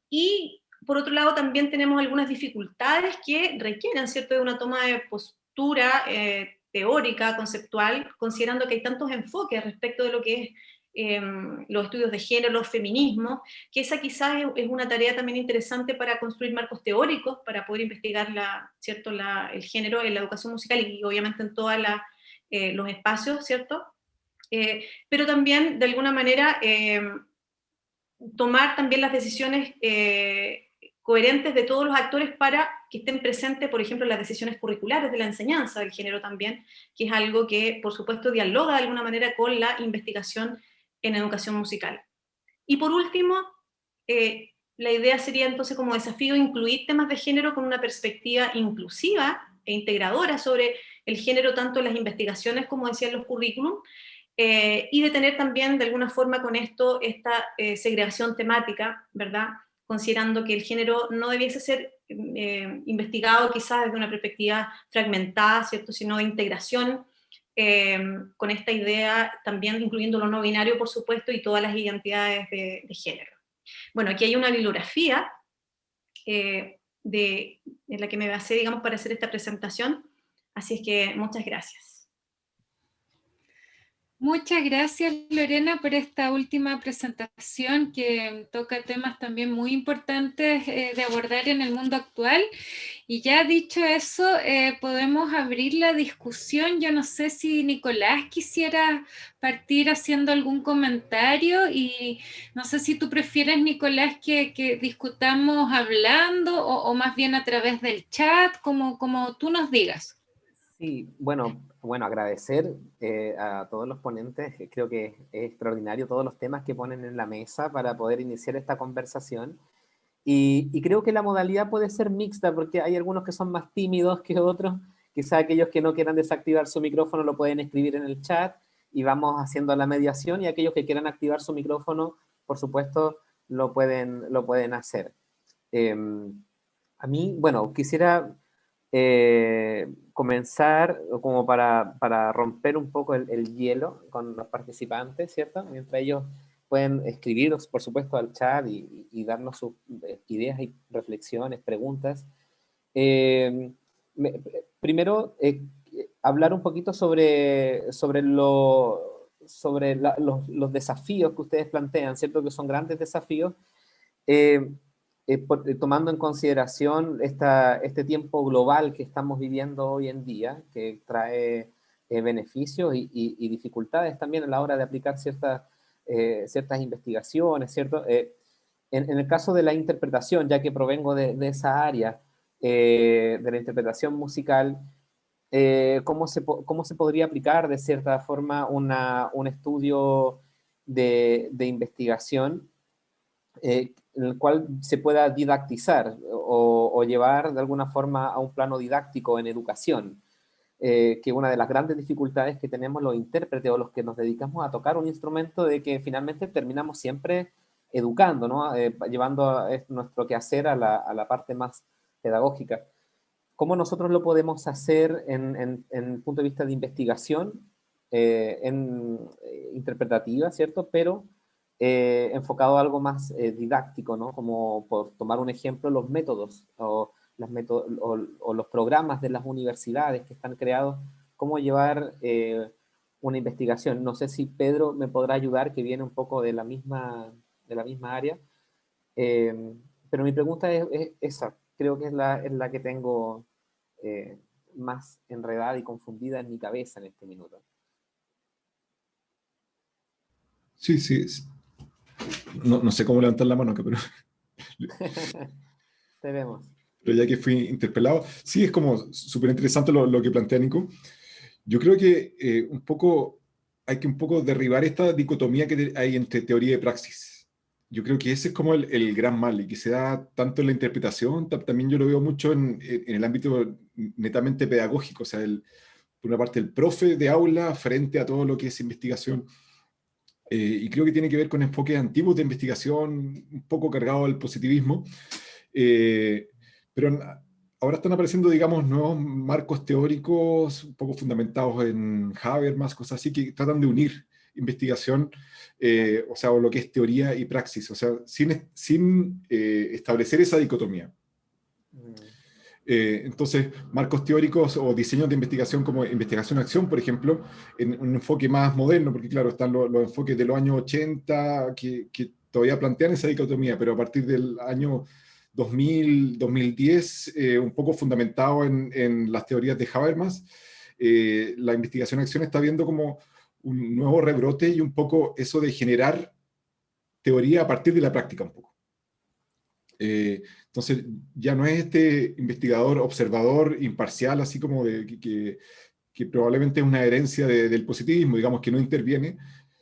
Y por otro lado también tenemos algunas dificultades que requieren, ¿cierto?, de una toma de postura teórica, conceptual, considerando que hay tantos enfoques respecto de lo que es los estudios de género, los feminismos, que esa quizás es una tarea también interesante para construir marcos teóricos, para poder investigar ¿cierto?, el género en la educación musical y obviamente en todos los espacios, ¿cierto? Pero también, de alguna manera, tomar también las decisiones coherentes de todos los actores para que estén presentes, por ejemplo, las decisiones curriculares de la enseñanza del género también, que es algo que, por supuesto, dialoga de alguna manera con la investigación en educación musical. Y por último, la idea sería entonces como desafío incluir temas de género con una perspectiva inclusiva e integradora sobre el género, tanto en las investigaciones como decía en los currículum, y de tener también de alguna forma con esto esta segregación temática, ¿verdad? Considerando que el género no debiese ser investigado quizás desde una perspectiva fragmentada, ¿cierto?, sino de integración, con esta idea también incluyendo lo no binario, por supuesto, y todas las identidades de género. Bueno, aquí hay una bibliografía en la que me basé, digamos, para hacer esta presentación, así es que muchas gracias. Muchas gracias, Lorena, por esta última presentación que toca temas también muy importantes de abordar en el mundo actual. Y ya dicho eso, podemos abrir la discusión. Yo no sé si Nicolás quisiera partir haciendo algún comentario y no sé si tú prefieres, Nicolás, que discutamos hablando o más bien a través del chat, como tú nos digas. Sí, bueno, agradecer a todos los ponentes. Creo que es extraordinario todos los temas que ponen en la mesa para poder iniciar esta conversación. Y creo que la modalidad puede ser mixta, porque hay algunos que son más tímidos que otros. Quizá aquellos que no quieran desactivar su micrófono lo pueden escribir en el chat y vamos haciendo la mediación, y aquellos que quieran activar su micrófono, por supuesto, lo pueden hacer. A mí, bueno, quisiera comenzar como para romper un poco el hielo con los participantes, ¿cierto? Mientras ellos pueden escribirnos, por supuesto, al chat y darnos sus ideas y reflexiones, preguntas. Primero, hablar un poquito sobre los desafíos que ustedes plantean, ¿cierto? Que son grandes desafíos. Tomando en consideración este tiempo global que estamos viviendo hoy en día, que trae beneficios y dificultades también a la hora de aplicar ciertas investigaciones, ¿cierto? En el caso de la interpretación, ya que provengo de esa área, de la interpretación musical, ¿cómo se podría aplicar de cierta forma un estudio de investigación en el cual se pueda didactizar o llevar de alguna forma a un plano didáctico en educación? Que una de las grandes dificultades que tenemos los intérpretes o los que nos dedicamos a tocar un instrumento, de que finalmente terminamos siempre educando, ¿no? Llevando nuestro quehacer a la parte más pedagógica. ¿Cómo nosotros lo podemos hacer en el punto de vista de investigación, interpretativa, ¿cierto? Pero enfocado a algo más didáctico, ¿no? Como, por tomar un ejemplo, los métodos o los programas de las universidades que están creados, cómo llevar una investigación. No sé si Pedro me podrá ayudar, que viene un poco de la misma área, pero mi pregunta es esa. Creo que es la que tengo más enredada y confundida en mi cabeza en este minuto. Sí. No sé cómo levantar la mano, pero... Te vemos. Pero ya que fui interpelado, sí, es como súper interesante lo que plantea Nico. Yo creo que hay que un poco derribar esta dicotomía que hay entre teoría y praxis. Yo creo que ese es como el gran mal, y que se da tanto en la interpretación, también yo lo veo mucho en el ámbito netamente pedagógico. O sea, por una parte, el profe de aula frente a todo lo que es investigación. Y creo que tiene que ver con enfoques antiguos de investigación, un poco cargado al positivismo. Pero ahora están apareciendo, digamos, nuevos marcos teóricos, un poco fundamentados en Habermas, cosas así, que tratan de unir investigación, o sea, o lo que es teoría y praxis, o sea, sin establecer esa dicotomía. Entonces, marcos teóricos o diseños de investigación como investigación-acción, por ejemplo, en un enfoque más moderno, porque claro, están los enfoques de los años 80 que todavía plantean esa dicotomía, pero a partir del año 2000, 2010, un poco fundamentado en las teorías de Habermas, la investigación-acción está viendo como un nuevo rebrote y un poco eso de generar teoría a partir de la práctica un poco. Entonces, ya no es este investigador, observador, imparcial, así como que probablemente es una herencia del positivismo, digamos, que no interviene,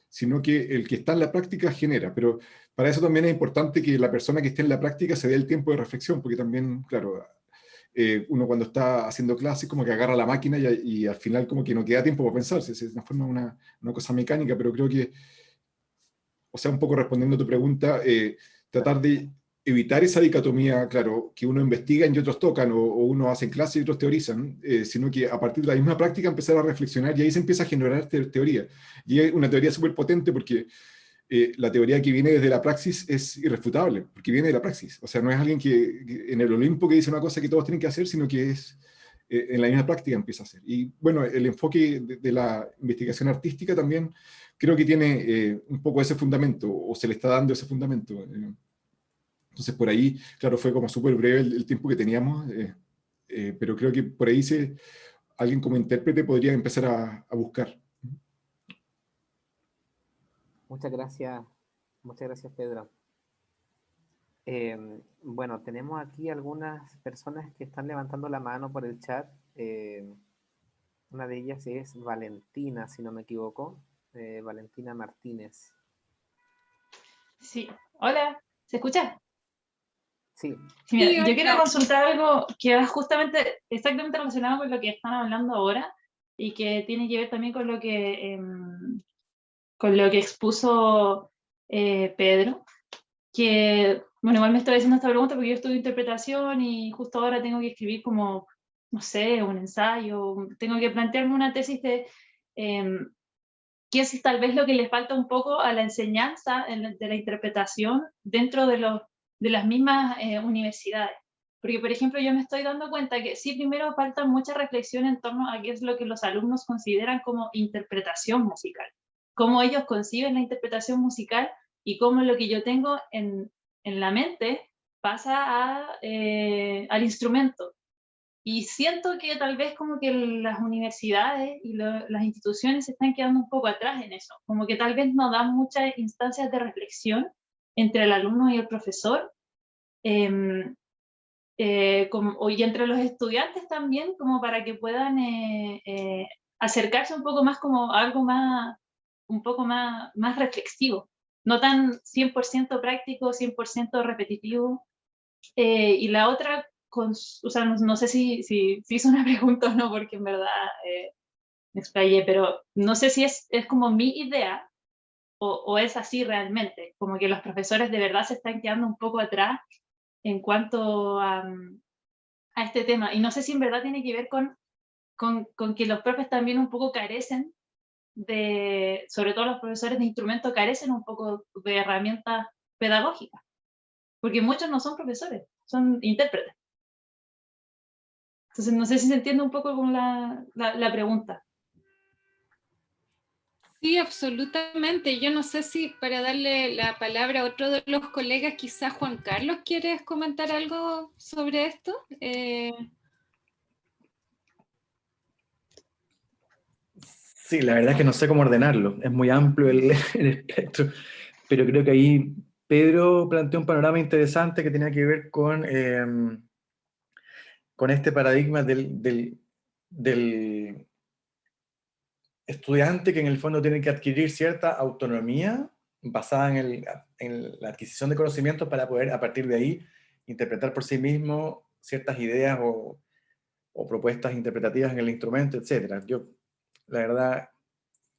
sino que el que está en la práctica genera. Pero para eso también es importante que la persona que esté en la práctica se dé el tiempo de reflexión, porque también, claro, uno cuando está haciendo clases como que agarra la máquina y al final como que no queda tiempo para pensar, se transforma en una cosa mecánica, pero creo que, o sea, un poco respondiendo a tu pregunta, tratar de evitar esa dicotomía, claro, que uno investiga y otros tocan, o uno hace en clase y otros teorizan, sino que a partir de la misma práctica empezar a reflexionar y ahí se empieza a generar teoría. Y es una teoría súper potente porque la teoría que viene desde la praxis es irrefutable, porque viene de la praxis. O sea, no es alguien que en el Olimpo que dice una cosa que todos tienen que hacer, sino que es en la misma práctica empieza a hacer. Y bueno, el enfoque de la investigación artística también creo que tiene un poco ese fundamento, o se le está dando ese fundamento. Entonces por ahí, claro, fue como súper breve el tiempo que teníamos, pero creo que por ahí alguien como intérprete podría empezar a buscar. Muchas gracias, Pedro. Bueno, tenemos aquí algunas personas que están levantando la mano por el chat. Una de ellas es Valentina, si no me equivoco. Valentina Martínez. Sí, hola, ¿se escucha? Sí. Sí, mira, Sí, yo hola. quiero consultar algo que es justamente, exactamente relacionado con lo que están hablando ahora y que tiene que ver también con lo que expuso Pedro, que, bueno, igual me estoy haciendo esta pregunta porque yo estudio interpretación y justo ahora tengo que escribir como, no sé, un ensayo, tengo que plantearme una tesis de qué es tal vez lo que le falta un poco a la enseñanza de la interpretación dentro de las mismas universidades. Porque, por ejemplo, yo me estoy dando cuenta que sí, primero falta mucha reflexión en torno a qué es lo que los alumnos consideran como interpretación musical, cómo ellos conciben la interpretación musical y cómo lo que yo tengo en la mente pasa al instrumento. Y siento que tal vez como que las universidades y las instituciones se están quedando un poco atrás en eso, como que tal vez no dan muchas instancias de reflexión entre el alumno y el profesor, y entre los estudiantes también, como para que puedan acercarse un poco más como a algo más, un poco más reflexivo, no tan 100% práctico, 100% repetitivo. Y la otra, o sea, no sé si hice una pregunta o no, porque en verdad me explayé, pero no sé si es como mi idea o es así realmente, como que los profesores de verdad se están quedando un poco atrás en cuanto a este tema. Y no sé si en verdad tiene que ver con que los profes también un poco carecen sobre todo los profesores de instrumento carecen un poco de herramientas pedagógicas, porque muchos no son profesores, son intérpretes. Entonces, no sé si se entiende un poco con la pregunta. Sí, absolutamente. Yo no sé si para darle la palabra a otro de los colegas, quizás Juan Carlos, ¿quieres comentar algo sobre esto? Sí, la verdad es que no sé cómo ordenarlo, es muy amplio el espectro, pero creo que ahí Pedro planteó un panorama interesante que tenía que ver con este paradigma del estudiante que en el fondo tiene que adquirir cierta autonomía basada en la adquisición de conocimientos para poder a partir de ahí interpretar por sí mismo ciertas ideas o o propuestas interpretativas en el instrumento, etc. Yo, la verdad,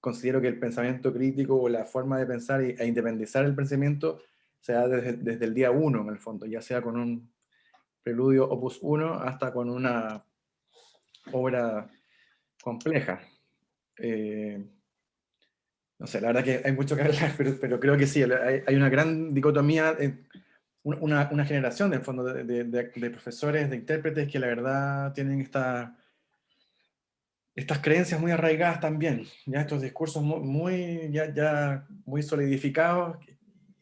considero que el pensamiento crítico o la forma de pensar e independizar el pensamiento se da desde el día 1, en el fondo, ya sea con un preludio opus 1 hasta con una obra compleja. No sé, la verdad que hay mucho que hablar, pero creo que sí, hay una gran dicotomía, una generación, en el fondo, de profesores, de intérpretes que la verdad tienen estas creencias muy arraigadas también, ya estos discursos ya muy solidificados,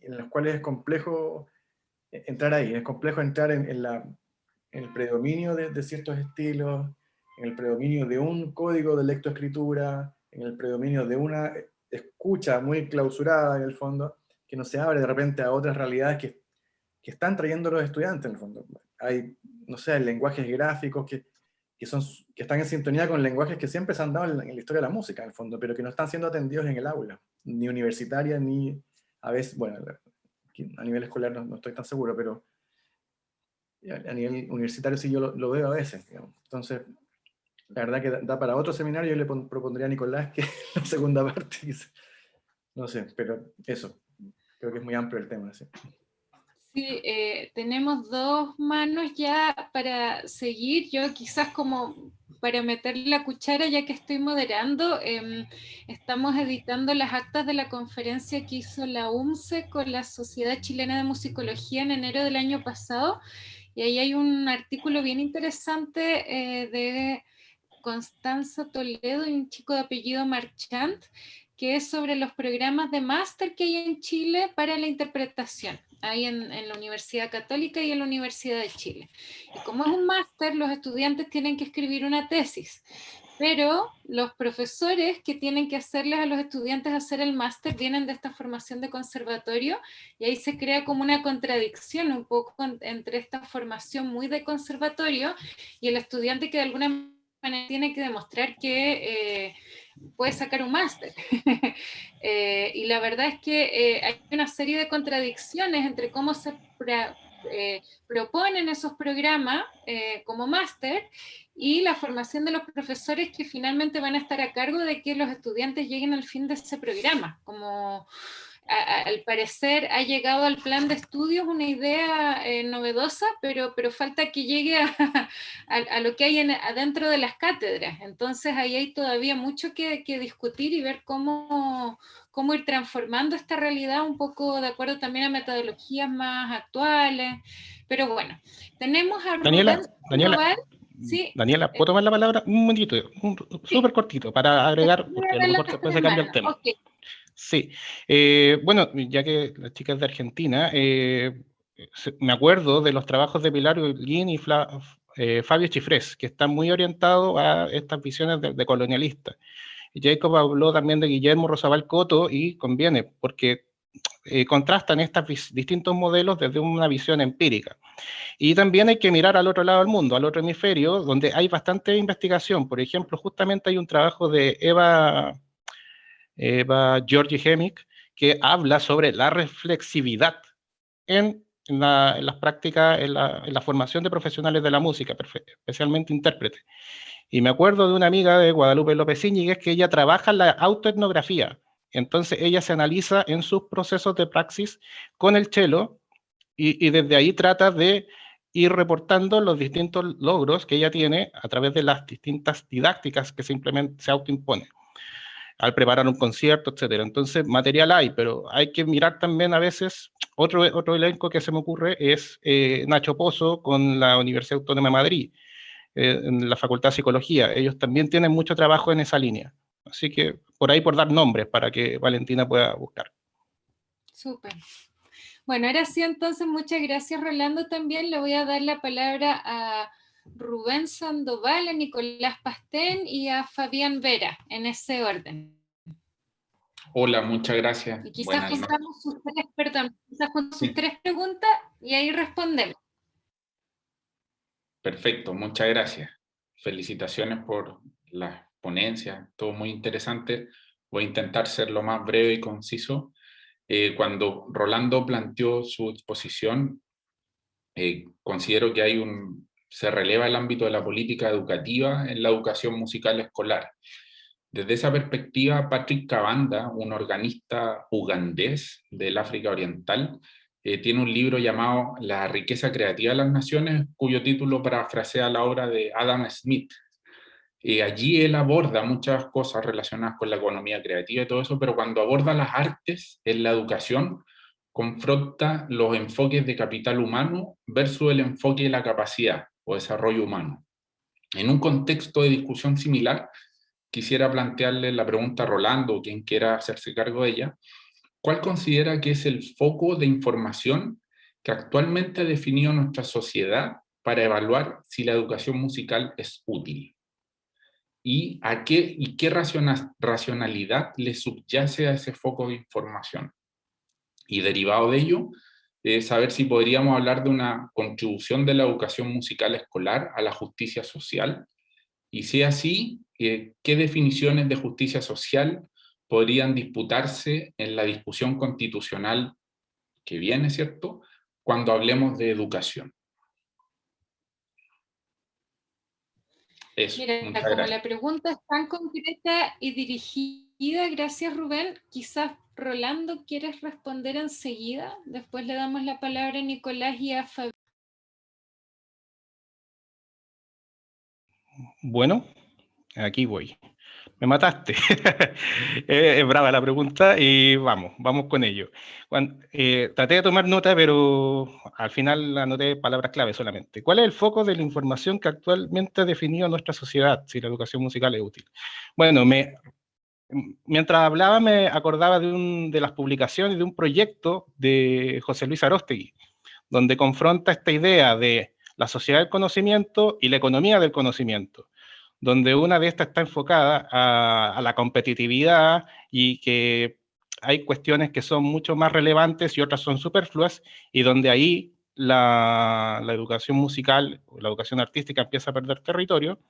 en los cuales es complejo entrar ahí, es complejo entrar en el predominio de ciertos estilos, en el predominio de un código de lectoescritura, en el predominio de una escucha muy clausurada en el fondo, que no se abre de repente a otras realidades que están trayendo los estudiantes en el fondo. Hay, no sé, hay lenguajes gráficos que están en sintonía con lenguajes que siempre se han dado en la historia de la música, en el fondo, pero que no están siendo atendidos en el aula, ni universitaria, ni a veces, bueno, a nivel escolar no estoy tan seguro, pero a nivel universitario sí yo lo veo a veces, digamos. Entonces, la verdad que da para otro seminario. Yo le propondría a Nicolás que la segunda parte, no sé, pero eso, creo que es muy amplio el tema. ¿Sí? Sí, tenemos 2 manos ya para seguir. Yo quizás como para meterle la cuchara, ya que estoy moderando, estamos editando las actas de la conferencia que hizo la UMCE con la Sociedad Chilena de Musicología en enero del año pasado, y ahí hay un artículo bien interesante de Constanza Toledo y un chico de apellido Marchant, que es sobre los programas de máster que hay en Chile para la interpretación, ahí en la Universidad Católica y en la Universidad de Chile. Y como es un máster, los estudiantes tienen que escribir una tesis, pero los profesores que tienen que hacerles a los estudiantes hacer el máster vienen de esta formación de conservatorio, y ahí se crea como una contradicción un poco entre esta formación muy de conservatorio y el estudiante que de alguna manera tiene que demostrar que puede sacar un máster. Y la verdad es que hay una serie de contradicciones entre cómo se proponen esos programas como máster y la formación de los profesores que finalmente van a estar a cargo de que los estudiantes lleguen al fin de ese programa. Como al parecer ha llegado al plan de estudios una idea novedosa, pero falta que llegue a lo que hay adentro de las cátedras. Entonces ahí hay todavía mucho que discutir y ver cómo ir transformando esta realidad un poco de acuerdo también a metodologías más actuales. Pero bueno, tenemos a Daniela, Sandoval. Sí. Daniela, ¿puedo tomar la palabra? Un momentito, súper cortito, para agregar, porque a lo mejor después se cambia el tema. Okay. Sí, bueno, ya que la chica es de Argentina, me acuerdo de los trabajos de Pilar Holguín y Fabio Chifrés, que están muy orientados a estas visiones de colonialistas. Jacob habló también de Guillermo Rosabal Coto, y conviene, porque contrastan estos distintos modelos desde una visión empírica. Y también hay que mirar al otro lado del mundo, al otro hemisferio, donde hay bastante investigación. Por ejemplo, justamente hay un trabajo de Eva Georgi Hemmick, que habla sobre la reflexividad en las prácticas, en la formación de profesionales de la música, especialmente intérpretes. Y me acuerdo de una amiga de Guadalupe López Íñiguez que ella trabaja en la autoetnografía. Entonces ella se analiza en sus procesos de praxis con el cello, y desde ahí trata de ir reportando los distintos logros que ella tiene a través de las distintas didácticas que simplemente se autoimpone al preparar un concierto, etcétera. Entonces, material hay, pero hay que mirar también a veces. Otro elenco que se me ocurre es Nacho Pozo con la Universidad Autónoma de Madrid, en la Facultad de Psicología. Ellos también tienen mucho trabajo en esa línea. Así que, por ahí, por dar nombres para que Valentina pueda buscar. Súper. Bueno, ahora sí, entonces, muchas gracias, Rolando. También le voy a dar la palabra a Rubén Sandoval, a Nicolás Pastén y a Fabián Vera, en ese orden. Hola, muchas gracias. Y quizás juntamos sus tres preguntas y ahí respondemos. Perfecto, muchas gracias. Felicitaciones por las ponencias, todo muy interesante. Voy a intentar ser lo más breve y conciso. Cuando Rolando planteó su exposición, considero que hay se releva el ámbito de la política educativa en la educación musical escolar. Desde esa perspectiva, Patrick Kabanda, un organista ugandés del África Oriental, tiene un libro llamado La riqueza creativa de las naciones, cuyo título parafrasea la obra de Adam Smith. Allí él aborda muchas cosas relacionadas con la economía creativa y todo eso, pero cuando aborda las artes en la educación, confronta los enfoques de capital humano versus el enfoque de la capacidad o desarrollo humano. En un contexto de discusión similar, quisiera plantearle la pregunta a Rolando, o quien quiera hacerse cargo de ella. ¿Cuál considera que es el foco de información que actualmente ha definido nuestra sociedad para evaluar si la educación musical es útil? ¿Y qué racionalidad le subyace a ese foco de información? Y derivado de ello, saber si podríamos hablar de una contribución de la educación musical escolar a la justicia social. Y si es así, ¿qué definiciones de justicia social podrían disputarse en la discusión constitucional que viene, ¿cierto?, cuando hablemos de educación? Eso, Mira, muchas como gracias. la pregunta es tan concreta y dirigida, gracias Rubén, quizás Rolando, ¿quieres responder enseguida? Después le damos la palabra a Nicolás y a Fabián. Bueno, aquí voy. Me mataste. Es brava la pregunta y vamos con ello. Traté de tomar nota, pero al final anoté palabras clave solamente. ¿Cuál es el foco de la información que actualmente ha definido nuestra sociedad, si la educación musical es útil? Bueno, mientras hablaba me acordaba de las publicaciones de un proyecto de José Luis Aróstegui, donde confronta esta idea de la sociedad del conocimiento y la economía del conocimiento, donde una de estas está enfocada a la competitividad y que hay cuestiones que son mucho más relevantes y otras son superfluas, y donde ahí la educación musical, la educación artística empieza a perder territorio,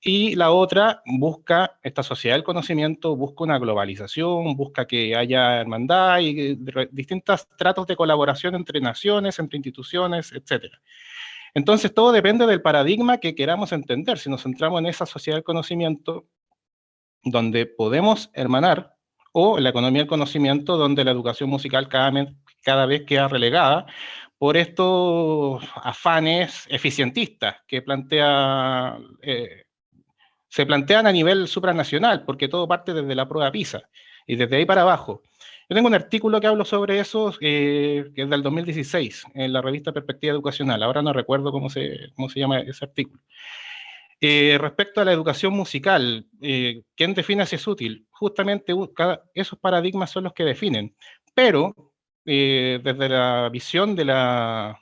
y la otra busca, esta sociedad del conocimiento busca una globalización, busca que haya hermandad y distintos tratos de colaboración entre naciones, entre instituciones, etc. Entonces todo depende del paradigma que queramos entender. Si nos centramos en esa sociedad del conocimiento, donde podemos hermanar, o la economía del conocimiento, donde la educación musical cada vez queda relegada por estos afanes eficientistas que se plantean a nivel supranacional, porque todo parte desde la prueba PISA, y desde ahí para abajo. Yo tengo un artículo que hablo sobre eso, que es del 2016, en la revista Perspectiva Educacional. Ahora no recuerdo cómo se llama ese artículo. Respecto a la educación musical, ¿quién define si es útil? Justamente esos paradigmas son los que definen, pero desde la visión de la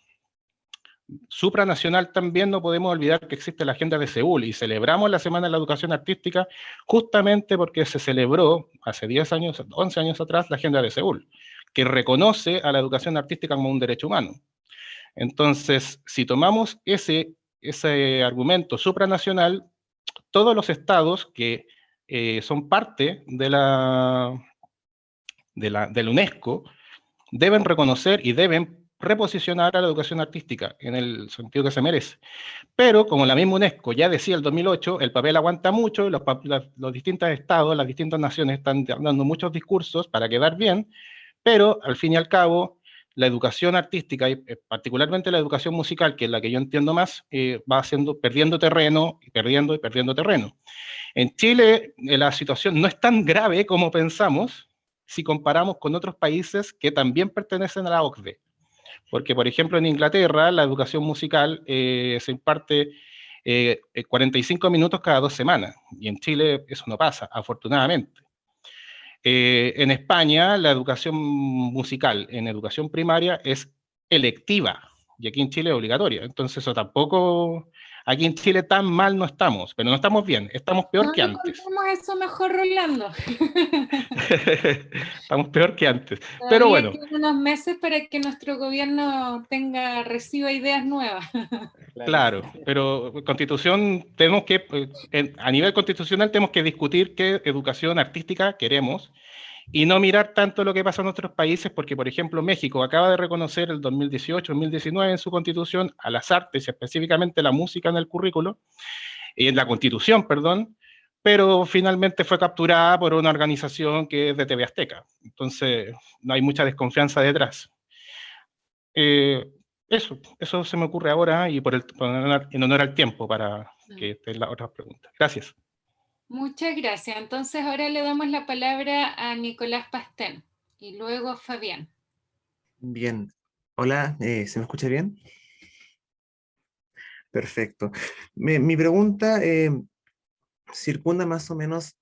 supranacional también no podemos olvidar que existe la Agenda de Seúl, y celebramos la Semana de la Educación Artística justamente porque se celebró hace 10 años, 11 años atrás, la Agenda de Seúl, que reconoce a la educación artística como un derecho humano. Entonces, si tomamos ese argumento supranacional, todos los estados que son parte de la UNESCO deben reconocer y deben reposicionar a la educación artística en el sentido que se merece. Pero, como la misma UNESCO ya decía el 2008, el papel aguanta mucho, los distintos estados, las distintas naciones están dando muchos discursos para quedar bien, pero al fin y al cabo, la educación artística, y particularmente la educación musical, que es la que yo entiendo más, va perdiendo terreno, y perdiendo terreno. En Chile, la situación no es tan grave como pensamos si comparamos con otros países que también pertenecen a la OCDE. Porque, por ejemplo, en Inglaterra, la educación musical se imparte 45 minutos cada 2 semanas, y en Chile eso no pasa, afortunadamente. En España, la educación musical en educación primaria es electiva, y aquí en Chile es obligatoria. Entonces eso tampoco, aquí en Chile tan mal no estamos, pero no estamos bien, estamos peor que antes. No contemos eso mejor, Rolando. Estamos peor que antes, pero bueno. Quedan unos meses para que nuestro gobierno reciba ideas nuevas. Claro, pero Constitución, tenemos que, a nivel constitucional tenemos que discutir qué educación artística queremos, y no mirar tanto lo que pasa en otros países, porque, por ejemplo, México acaba de reconocer el 2018-2019 en su constitución a las artes, específicamente la música en el currículo, en la constitución, perdón, pero finalmente fue capturada por una organización que es de TV Azteca. Entonces, no hay mucha desconfianza detrás. Eso se me ocurre ahora y en honor al tiempo para que estén las otras preguntas. Gracias. Muchas gracias. Entonces ahora le damos la palabra a Nicolás Pastén y luego a Fabián. Bien. Hola, ¿se me escucha bien? Perfecto. Mi pregunta circunda más o menos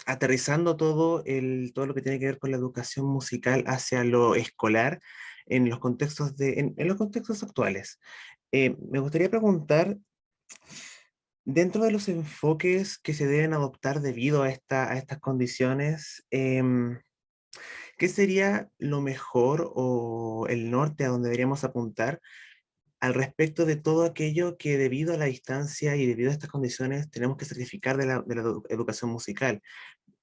aterrizando todo lo que tiene que ver con la educación musical hacia lo escolar en los contextos, en los contextos actuales. Me gustaría preguntar, dentro de los enfoques que se deben adoptar debido a estas condiciones, ¿qué sería lo mejor o el norte a donde deberíamos apuntar al respecto de todo aquello que debido a la distancia y debido a estas condiciones tenemos que sacrificar de la educación musical?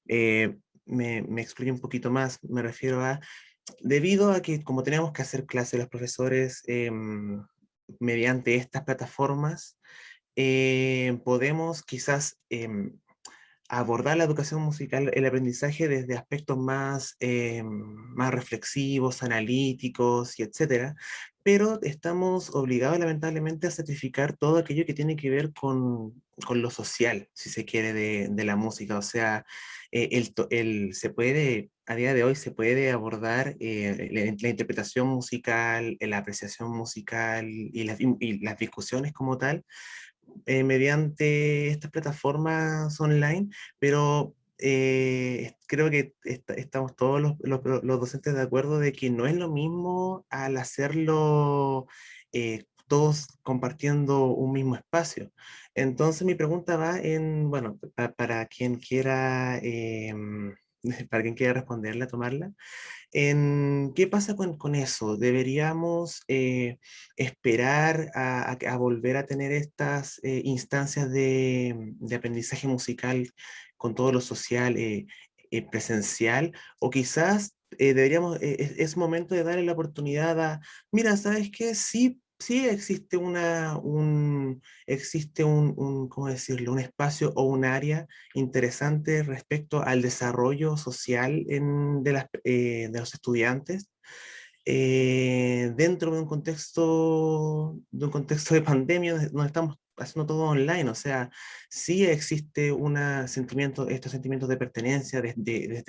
Me explico un poquito más, me refiero a, debido a que como tenemos que hacer clases los profesores mediante estas plataformas, podemos quizás abordar la educación musical, el aprendizaje desde aspectos más reflexivos, analíticos y etcétera, pero estamos obligados lamentablemente a sacrificar todo aquello que tiene que ver con lo social, si se quiere, de la música. O sea, se puede, a día de hoy se puede abordar la interpretación musical, la apreciación musical y las discusiones como tal, mediante estas plataformas online, pero creo que estamos todos los docentes de acuerdo de que no es lo mismo al hacerlo todos compartiendo un mismo espacio. Entonces mi pregunta va en, bueno, para quien quiera, para quien quiera responderla, tomarla. ¿Qué pasa con eso? ¿Deberíamos esperar a volver a tener estas instancias de aprendizaje musical con todo lo social presencial? ¿O quizás es momento de darle la oportunidad a, mira, ¿sabes qué? Sí, sí existe ¿cómo decirlo? Un espacio o un área interesante respecto al desarrollo social de los estudiantes dentro de un contexto de pandemia donde estamos haciendo todo online. O sea, sí existe estos sentimientos de pertenencia, de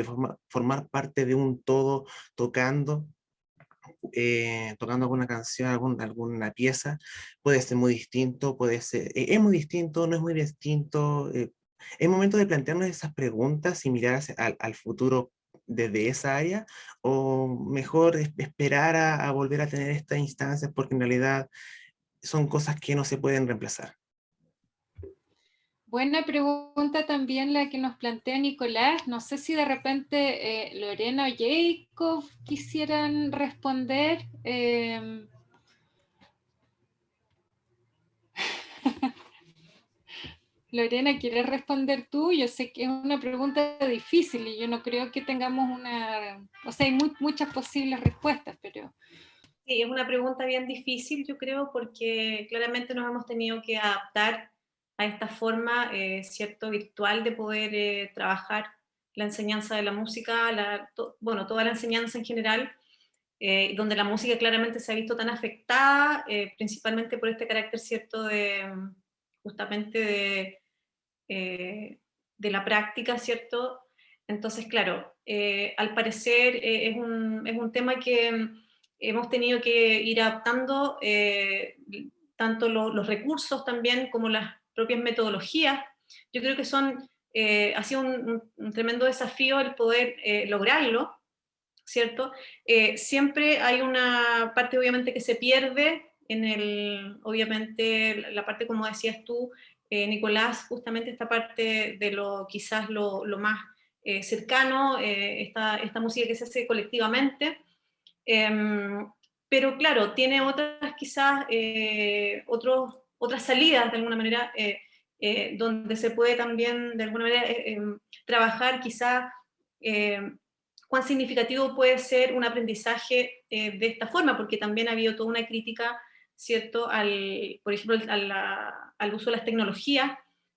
formar parte de un todo, tocando alguna canción, alguna pieza. Puede ser muy distinto, puede ser, es muy distinto, no es muy distinto. Es momento de plantearnos esas preguntas y mirar al futuro desde esa área, o mejor esperar a volver a tener estas instancias, porque en realidad son cosas que no se pueden reemplazar. Buena pregunta también la que nos plantea Nicolás. No sé si de repente Lorena o Jacob quisieran responder. Lorena, ¿quieres responder tú? Yo sé que es una pregunta difícil y yo no creo que tengamos o sea, hay muchas posibles respuestas, pero... Sí, es una pregunta bien difícil, yo creo, porque claramente nos hemos tenido que adaptar a esta forma, cierto, virtual de poder trabajar la enseñanza de la música, bueno, toda la enseñanza en general, donde la música claramente se ha visto tan afectada, principalmente por este carácter, cierto, justamente de la práctica, ¿cierto? Entonces, claro, al parecer es un tema que hemos tenido que ir adaptando, tanto los recursos también como las propias metodologías. Yo creo que ha sido un tremendo desafío el poder lograrlo, ¿cierto? Siempre hay una parte obviamente que se pierde obviamente la parte, como decías tú, Nicolás, justamente esta parte de quizás lo más cercano, esta música que se hace colectivamente, pero claro, tiene otras quizás, otras salidas de alguna manera, donde se puede también de alguna manera trabajar quizás cuán significativo puede ser un aprendizaje de esta forma, porque también ha habido toda una crítica, ¿cierto?, por ejemplo, al uso de las tecnologías,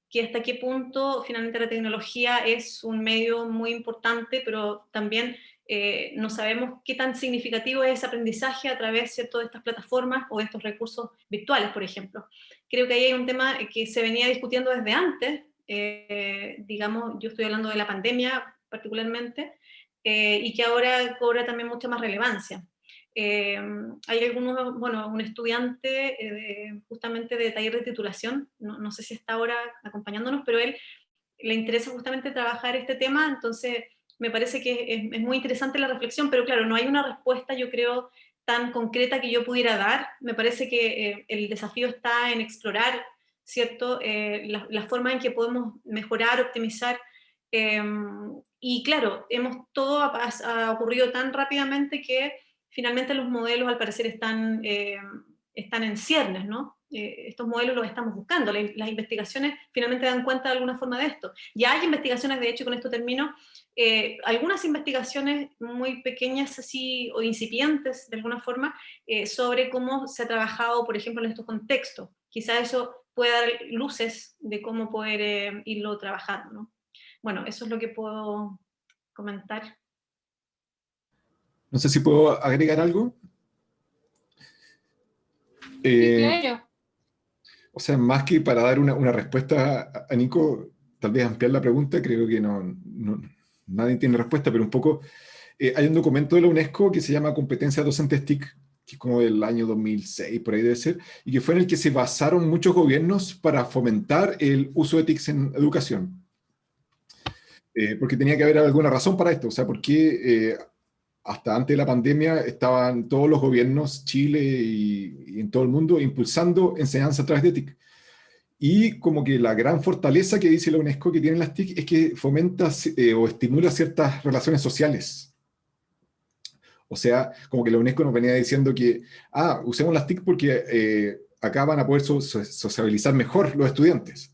que hasta qué punto finalmente la tecnología es un medio muy importante, pero también no sabemos qué tan significativo es ese aprendizaje a través, ¿cierto?, de estas plataformas o de estos recursos virtuales, por ejemplo. Creo que ahí hay un tema que se venía discutiendo desde antes, digamos, yo estoy hablando de la pandemia particularmente, y que ahora cobra también mucha más relevancia. Hay algunos, bueno, un estudiante justamente de taller de titulación, no sé si está ahora acompañándonos, pero él le interesa justamente trabajar este tema, entonces me parece que es muy interesante la reflexión, pero claro, no hay una respuesta, yo creo, tan concreta que yo pudiera dar. Me parece que el desafío está en explorar, ¿cierto?, la forma en que podemos mejorar, optimizar, y claro, todo ha ocurrido tan rápidamente que finalmente los modelos al parecer están en ciernes, ¿no? Estos modelos los estamos buscando, las investigaciones finalmente dan cuenta de alguna forma de esto. Ya hay investigaciones, de hecho, y con esto termino, algunas investigaciones muy pequeñas así, o incipientes de alguna forma, sobre cómo se ha trabajado, por ejemplo, en estos contextos. Quizá eso pueda dar luces de cómo poder irlo trabajando, ¿no? Bueno, eso es lo que puedo comentar. No sé si puedo agregar algo. Sí, claro. O sea, más que para dar una respuesta a Nico, tal vez ampliar la pregunta, creo que nadie tiene respuesta, pero un poco, hay un documento de la UNESCO que se llama Competencias Docentes TIC, que es como del año 2006, por ahí debe ser, y que fue en el que se basaron muchos gobiernos para fomentar el uso de TICs en educación. Porque tenía que haber alguna razón para esto, o sea, porque hasta antes de la pandemia estaban todos los gobiernos, Chile y en todo el mundo, impulsando enseñanza a través de TIC. Y como que la gran fortaleza que dice la UNESCO que tienen las TIC es que fomenta o estimula ciertas relaciones sociales. O sea, como que la UNESCO nos venía diciendo que, usemos las TIC porque acá van a poder sociabilizar mejor los estudiantes.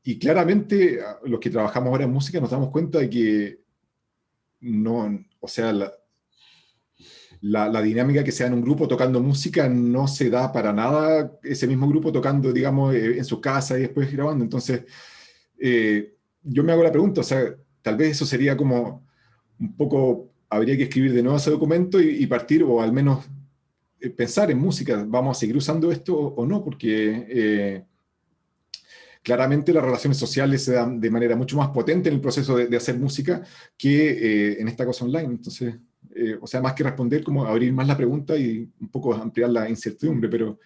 Y claramente, los que trabajamos ahora en música nos damos cuenta de que no, o sea, la dinámica que se da en un grupo tocando música no se da para nada ese mismo grupo tocando, digamos, en su casa y después grabando. Entonces, yo me hago la pregunta, o sea, tal vez eso sería como un poco, habría que escribir de nuevo ese documento y partir, o al menos pensar en música, ¿vamos a seguir usando esto o no? Porque claramente las relaciones sociales se dan de manera mucho más potente en el proceso de hacer música que en esta cosa online. Entonces, o sea, más que responder, como abrir más la pregunta y un poco ampliar la incertidumbre, pero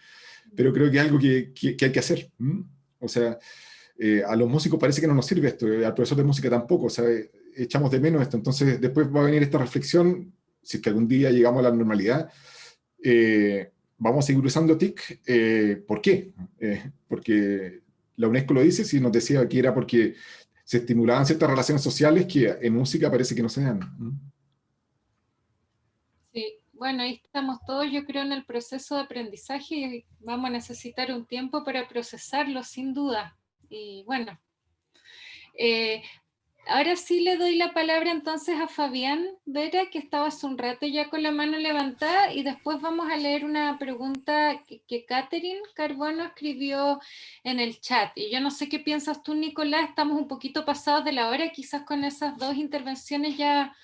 creo que es algo que hay que hacer. O sea, a los músicos parece que no nos sirve esto, al profesor de música tampoco, o sea, echamos de menos esto. Entonces, después va a venir esta reflexión, si es que algún día llegamos a la normalidad, vamos a seguir usando TIC. ¿Por qué? Porque la UNESCO lo dice, si nos decía que era porque se estimulaban ciertas relaciones sociales que en música parece que no se dan. Sí, bueno, ahí estamos todos, yo creo, en el proceso de aprendizaje y vamos a necesitar un tiempo para procesarlo, sin duda. Y bueno, ahora sí le doy la palabra entonces a Fabián Vera, que estaba hace un rato ya con la mano levantada, y después vamos a leer una pregunta que Catherine Carbono escribió en el chat. Y yo no sé qué piensas tú, Nicolás, estamos un poquito pasados de la hora, quizás con esas dos intervenciones ya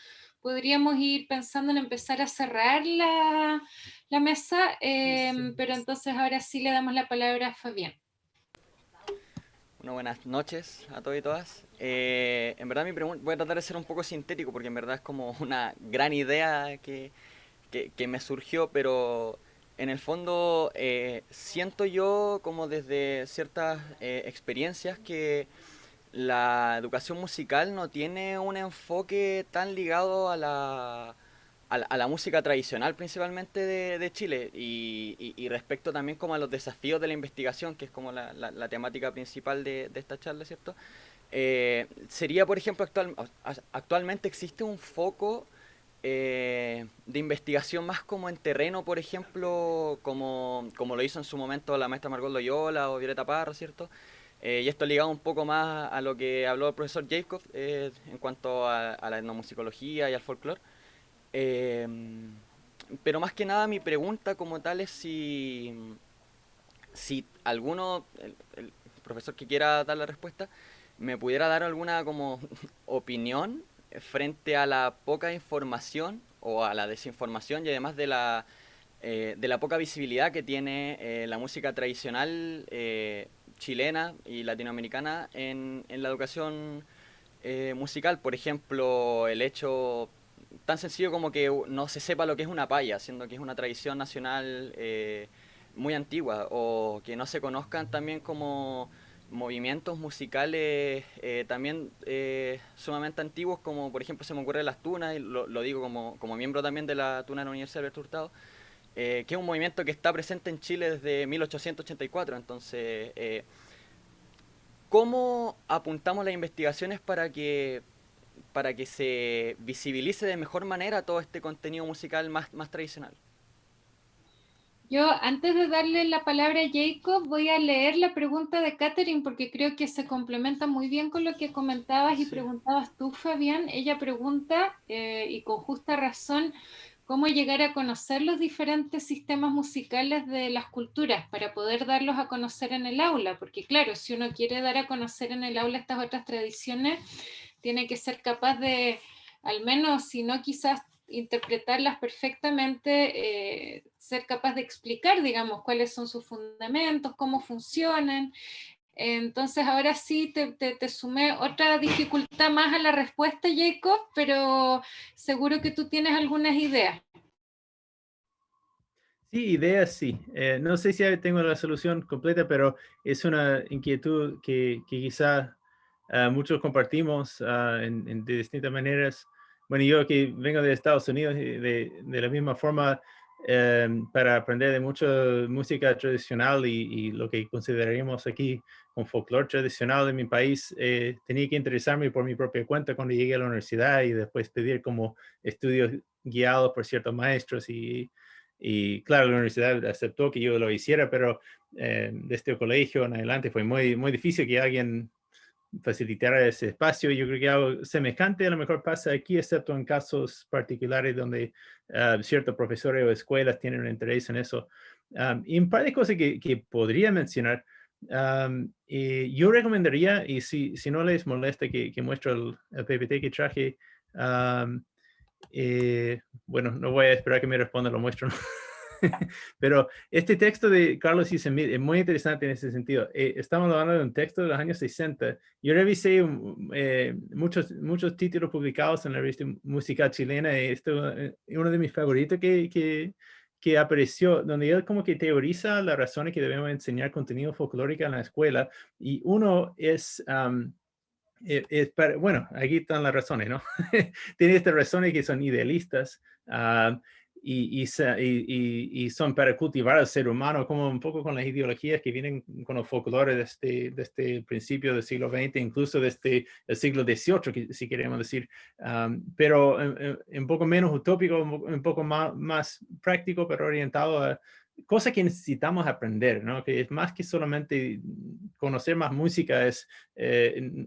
podríamos ir pensando en empezar a cerrar la mesa, pero entonces ahora sí le damos la palabra a Fabián. Bueno, buenas noches a todos y todas. En verdad mi pregunta, voy a tratar de ser un poco sintético porque en verdad es como una gran idea que me surgió, pero en el fondo siento yo como desde ciertas experiencias que la educación musical no tiene un enfoque tan ligado a la música tradicional principalmente de Chile y respecto también como a los desafíos de la investigación, que es como la temática principal de esta charla, ¿cierto? Sería, por ejemplo, actualmente existe un foco de investigación más como en terreno, por ejemplo, como lo hizo en su momento la maestra Margot Loyola o Violeta Parra, ¿cierto? Y esto ligado un poco más a lo que habló el profesor Jacob en cuanto a la etnomusicología y al folclore. Pero más que nada mi pregunta como tal es si alguno, el profesor que quiera dar la respuesta, me pudiera dar alguna como opinión frente a la poca información o a la desinformación y además de la poca visibilidad que tiene la música tradicional chilena y latinoamericana en la educación musical. Por ejemplo, el hecho tan sencillo como que no se sepa lo que es una paya, siendo que es una tradición nacional muy antigua, o que no se conozcan también como movimientos musicales también sumamente antiguos, como por ejemplo se me ocurre las tunas, y lo digo como miembro también de la tuna de la Universidad Alberto Hurtado, que es un movimiento que está presente en Chile desde 1884. Entonces, ¿cómo apuntamos las investigaciones para que se visibilice de mejor manera todo este contenido musical más tradicional? Yo, antes de darle la palabra a Jacob, voy a leer la pregunta de Catherine porque creo que se complementa muy bien con lo que comentabas y preguntabas tú, Fabián. Ella pregunta, y con justa razón, cómo llegar a conocer los diferentes sistemas musicales de las culturas para poder darlos a conocer en el aula, porque claro, si uno quiere dar a conocer en el aula estas otras tradiciones, tiene que ser capaz de, al menos, si no quizás interpretarlas perfectamente, ser capaz de explicar, digamos, cuáles son sus fundamentos, cómo funcionan. Entonces ahora sí te sumé otra dificultad más a la respuesta, Jacob, pero seguro que tú tienes algunas ideas. Sí, ideas sí. No sé si tengo la solución completa, pero es una inquietud que quizá muchos compartimos de distintas maneras. Bueno, yo que vengo de Estados Unidos, de la misma forma, para aprender de mucha música tradicional y lo que consideraríamos aquí un folclore tradicional de mi país, tenía que interesarme por mi propia cuenta cuando llegué a la universidad y después pedir como estudios guiados por ciertos maestros y claro, la universidad aceptó que yo lo hiciera, pero desde el colegio en adelante fue muy, muy difícil que alguien facilitara ese espacio. Yo creo que algo semejante a lo mejor pasa aquí, excepto en casos particulares donde ciertos profesores o escuelas tienen un interés en eso. Y un par de cosas que podría mencionar. Yo recomendaría, y si no les molesta que muestro el PPT que traje, bueno, no voy a esperar que me responda, lo muestro. Pero este texto de Carlos Isamit es muy interesante en ese sentido. Estamos hablando de un texto de los años 60. Yo revisé muchos títulos publicados en la revista musical chilena. Esto es uno de mis favoritos que apareció, donde él como que teoriza las razones que debemos enseñar contenido folclórico en la escuela. Y uno es... bueno, aquí están las razones, ¿no? Tiene estas razones que son idealistas y son para cultivar al ser humano, como un poco con las ideologías que vienen con los folclores desde el principio del siglo XX, incluso desde el siglo XVIII, si queremos decir, pero un poco menos utópico, un poco más práctico, pero orientado a cosas que necesitamos aprender, ¿no? Que es más que solamente conocer más música, es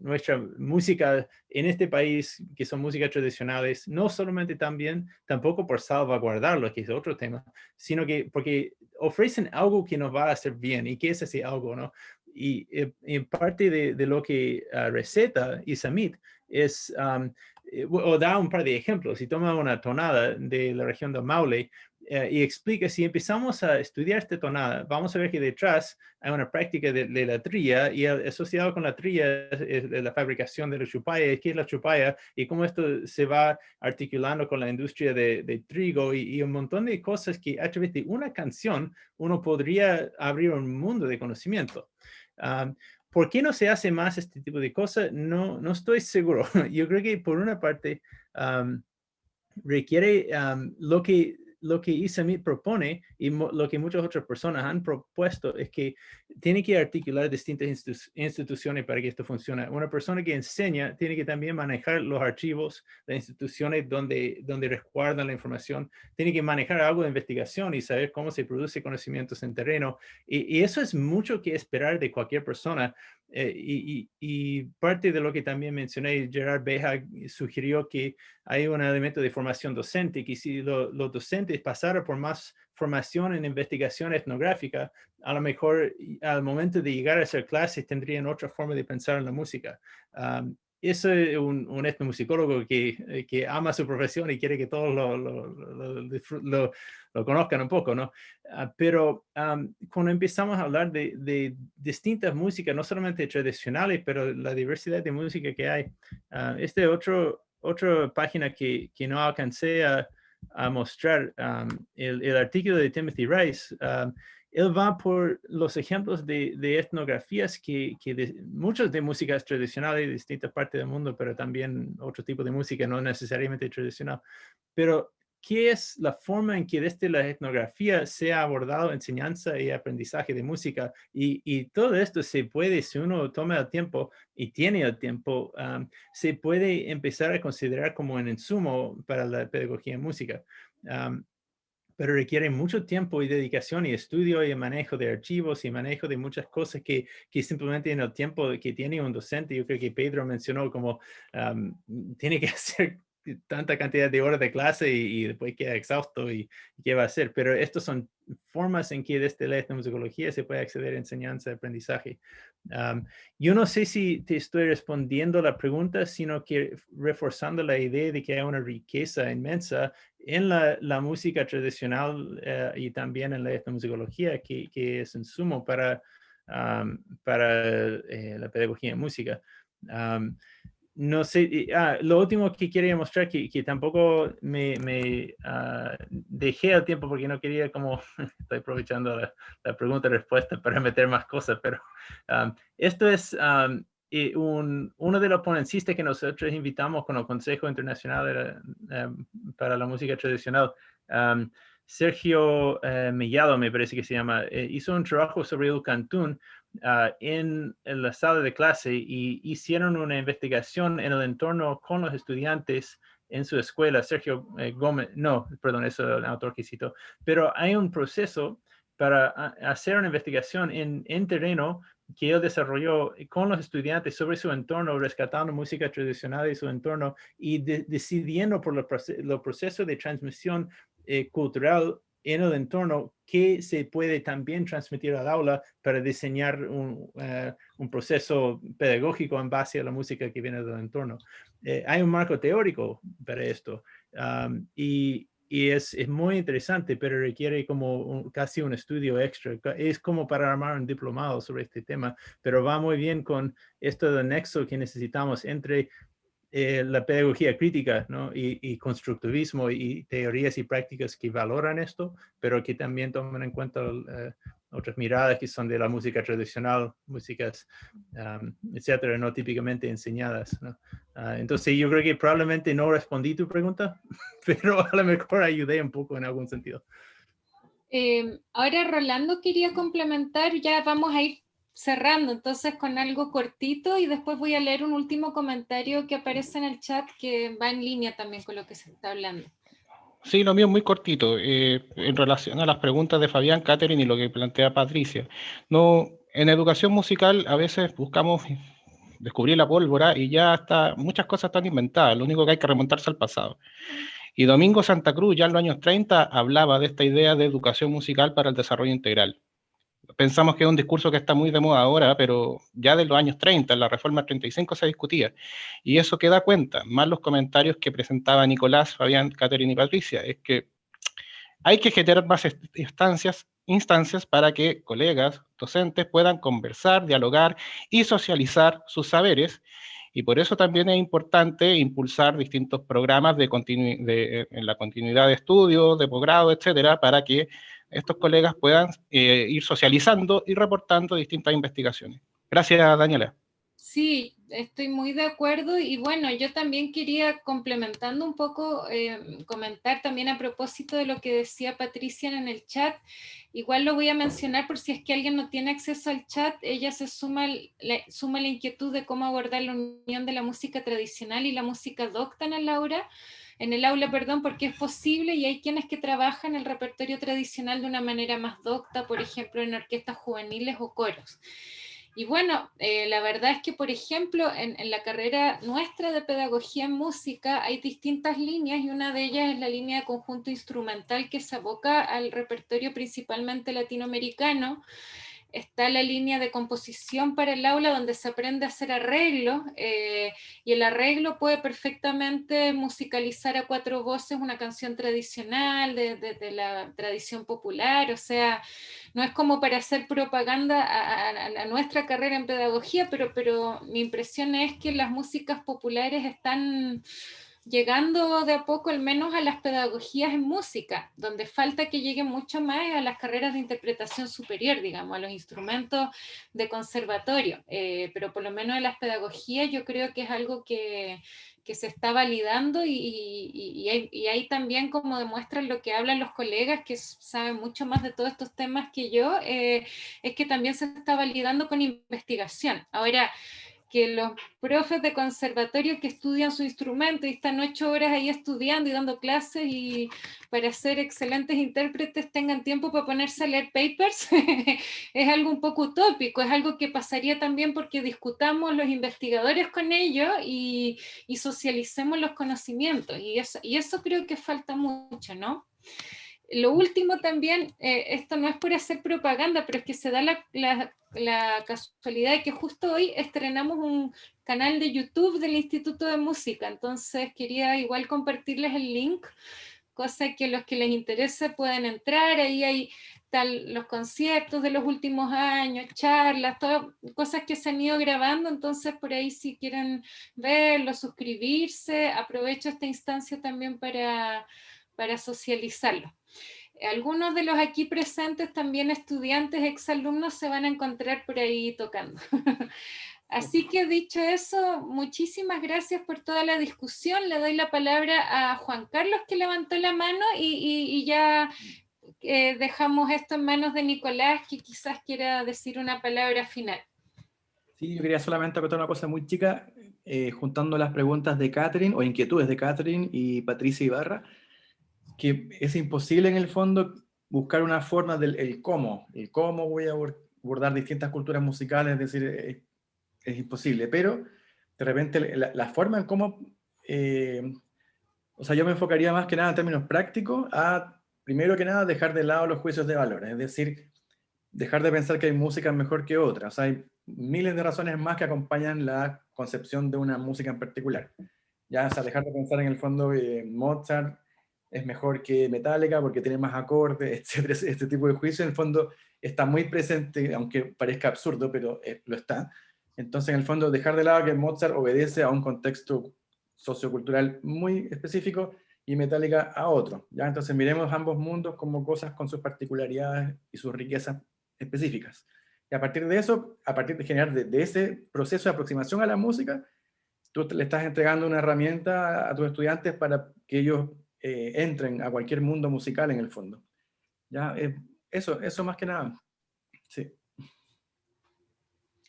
nuestra música en este país, que son músicas tradicionales, no solamente también, tampoco por salvaguardarlo, que es otro tema, sino que porque ofrecen algo que nos va a hacer bien. ¿Y qué es ese algo, no? Y en parte de lo que receta Isamit es, o da un par de ejemplos. Si toma una tonada de la región del Maule, y explica, si empezamos a estudiar esta tonada, vamos a ver que detrás hay una práctica de la trilla, y asociado con la trilla es la fabricación de la chupalla, qué es la chupalla, y cómo esto se va articulando con la industria de trigo, y un montón de cosas que a través de una canción uno podría abrir un mundo de conocimiento. ¿Por qué no se hace más este tipo de cosas? No estoy seguro. Yo creo que por una parte requiere lo que Isamit propone y lo que muchas otras personas han propuesto es que tiene que articular distintas instituciones para que esto funcione. Una persona que enseña tiene que también manejar los archivos, las instituciones donde resguardan la información, tiene que manejar algo de investigación y saber cómo se produce conocimientos en terreno. Y eso es mucho que esperar de cualquier persona. Y parte de lo que también mencioné, Gerard Beja sugirió que hay un elemento de formación docente, que si los docentes pasaran por más formación en investigación etnográfica, a lo mejor al momento de llegar a hacer clases tendrían otra forma de pensar en la música. Eso es un etnomusicólogo que ama su profesión y quiere que todos lo conozcan un poco, ¿no? Pero cuando empezamos a hablar de distintas músicas, no solamente tradicionales, pero la diversidad de música que hay, esta es otra página que no alcancé a mostrar, el artículo de Timothy Rice. Él va por los ejemplos de etnografías muchas de músicas tradicionales de distintas partes del mundo, pero también otro tipo de música no necesariamente tradicional. Pero, ¿qué es la forma en que desde la etnografía se ha abordado enseñanza y aprendizaje de música? Y todo esto se puede, si uno toma el tiempo y tiene el tiempo, se puede empezar a considerar como un insumo para la pedagogía en música. Pero requiere mucho tiempo y dedicación y estudio y manejo de archivos y manejo de muchas cosas que simplemente en el tiempo que tiene un docente, yo creo que Pedro mencionó como tiene que hacer tanta cantidad de horas de clase y después queda exhausto y qué va a hacer. Pero estas son formas en que desde la etnomusicología se puede acceder a enseñanza y aprendizaje. Yo no sé si te estoy respondiendo la pregunta, sino que reforzando la idea de que hay una riqueza inmensa en la música tradicional y también en la etnomusicología que es insumo para la pedagogía en música. No sé, lo último que quería mostrar, que tampoco me dejé el tiempo porque no quería como, estoy aprovechando la pregunta y respuesta para meter más cosas, pero esto es uno de los ponencias que nosotros invitamos con el Consejo Internacional para la Música Tradicional. Sergio Mellado, me parece que se llama, hizo un trabajo sobre el cantún en la sala de clase y hicieron una investigación en el entorno con los estudiantes en su escuela. Sergio Gómez, no, perdón, eso es el autor que citó, pero hay un proceso para hacer una investigación en terreno que él desarrolló con los estudiantes sobre su entorno, rescatando música tradicional de su entorno y decidiendo por los procesos de transmisión cultural en el entorno que se puede también transmitir al aula para diseñar un proceso pedagógico en base a la música que viene del entorno. Hay un marco teórico para esto y es muy interesante, pero requiere como casi un estudio extra. Es como para armar un diplomado sobre este tema, pero va muy bien con esto del nexo que necesitamos entre la pedagogía crítica, ¿no? y constructivismo y teorías y prácticas que valoran esto, pero que también toman en cuenta otras miradas que son de la música tradicional, músicas, etcétera, no típicamente enseñadas, ¿no? Entonces yo creo que probablemente no respondí tu pregunta, pero a lo mejor ayudé un poco en algún sentido. Ahora Rolando quería complementar, ya vamos a ir cerrando entonces con algo cortito y después voy a leer un último comentario que aparece en el chat que va en línea también con lo que se está hablando. Sí, lo mío es muy cortito, en relación a las preguntas de Fabián, Catherine y lo que plantea Patricia. No, en educación musical a veces buscamos descubrir la pólvora y ya está, muchas cosas están inventadas, lo único que hay que remontarse al pasado. Y Domingo Santa Cruz, ya en los años 30, hablaba de esta idea de educación musical para el desarrollo integral. Pensamos que es un discurso que está muy de moda ahora, pero ya de los años 30, en la Reforma 35 se discutía. Y eso que da cuenta, más los comentarios que presentaba Nicolás, Fabián, Catherine y Patricia, es que hay que generar más instancias para que colegas, docentes puedan conversar, dialogar y socializar sus saberes. Y por eso también es importante impulsar distintos programas en la continuidad de estudios, de posgrado, etcétera, para que estos colegas puedan ir socializando y reportando distintas investigaciones. Gracias, Daniela. Sí, estoy muy de acuerdo y bueno, yo también quería, complementando un poco, comentar también a propósito de lo que decía Patricia en el chat, igual lo voy a mencionar por si es que alguien no tiene acceso al chat, ella se suma la inquietud de cómo abordar la unión de la música tradicional y la música docta en el aula, porque es posible y hay quienes que trabajan el repertorio tradicional de una manera más docta, por ejemplo en orquestas juveniles o coros. Y bueno, la verdad es que, por ejemplo, en la carrera nuestra de pedagogía en música hay distintas líneas y una de ellas es la línea de conjunto instrumental que se aboca al repertorio principalmente latinoamericano. Está la línea de composición para el aula donde se aprende a hacer arreglos y el arreglo puede perfectamente musicalizar a 4 voces una canción tradicional de la tradición popular, o sea, no es como para hacer propaganda a nuestra carrera en pedagogía, pero mi impresión es que las músicas populares están llegando de a poco al menos a las pedagogías en música, donde falta que lleguen mucho más a las carreras de interpretación superior, digamos, a los instrumentos de conservatorio, pero por lo menos en las pedagogías yo creo que es algo que se está validando y ahí también como demuestran lo que hablan los colegas que saben mucho más de todos estos temas que yo, es que también se está validando con investigación. Ahora, que los profes de conservatorio que estudian su instrumento y están 8 horas ahí estudiando y dando clases y para ser excelentes intérpretes tengan tiempo para ponerse a leer papers, es algo un poco utópico, es algo que pasaría también porque discutamos los investigadores con ellos y socialicemos los conocimientos, y eso creo que falta mucho, ¿no? Lo último también, esto no es por hacer propaganda, pero es que se da la casualidad de que justo hoy estrenamos un canal de YouTube del Instituto de Música, entonces quería igual compartirles el link, cosa que los que les interese pueden entrar, ahí hay los conciertos de los últimos años, charlas, todas cosas que se han ido grabando, entonces por ahí si quieren verlo, suscribirse, aprovecho esta instancia también para socializarlo. Algunos de los aquí presentes, también estudiantes, exalumnos, se van a encontrar por ahí tocando. Así que dicho eso, muchísimas gracias por toda la discusión. Le doy la palabra a Juan Carlos, que levantó la mano, y ya dejamos esto en manos de Nicolás, que quizás quiera decir una palabra final. Sí, yo quería solamente acotar una cosa muy chica, juntando las preguntas de Catherine, o inquietudes de Catherine y Patricia Ibarra, que es imposible en el fondo buscar una forma del cómo voy a abordar distintas culturas musicales, es decir, es imposible, pero de repente la forma en cómo, o sea, yo me enfocaría más que nada en términos prácticos a, primero que nada, dejar de lado los juicios de valor, es decir, dejar de pensar que hay música mejor que otra, o sea, hay miles de razones más que acompañan la concepción de una música en particular. Ya, o sea, dejar de pensar en el fondo que Mozart es mejor que Metallica porque tiene más acordes, etcétera. Este tipo de juicio en el fondo está muy presente, aunque parezca absurdo, pero lo está. Entonces, en el fondo, dejar de lado que Mozart obedece a un contexto sociocultural muy específico y Metallica a otro. ¿Ya? Entonces, miremos ambos mundos como cosas con sus particularidades y sus riquezas específicas. Y a partir de eso, a partir de generar de ese proceso de aproximación a la música, tú le estás entregando una herramienta a tus estudiantes para que ellos entren a cualquier mundo musical en el fondo. ¿Ya? Eso más que nada. Sí.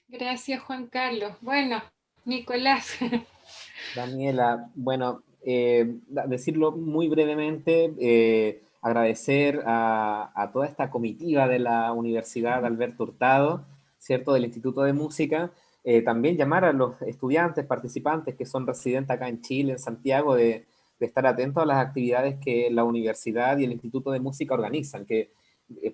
Gracias, Juan Carlos. Bueno, Nicolás. Daniela, bueno, decirlo muy brevemente, agradecer a toda esta comitiva de la Universidad Alberto Hurtado, ¿cierto?, del Instituto de Música, también llamar a los estudiantes, participantes que son residentes acá en Chile, en Santiago, de estar atentos a las actividades que la universidad y el Instituto de Música organizan, que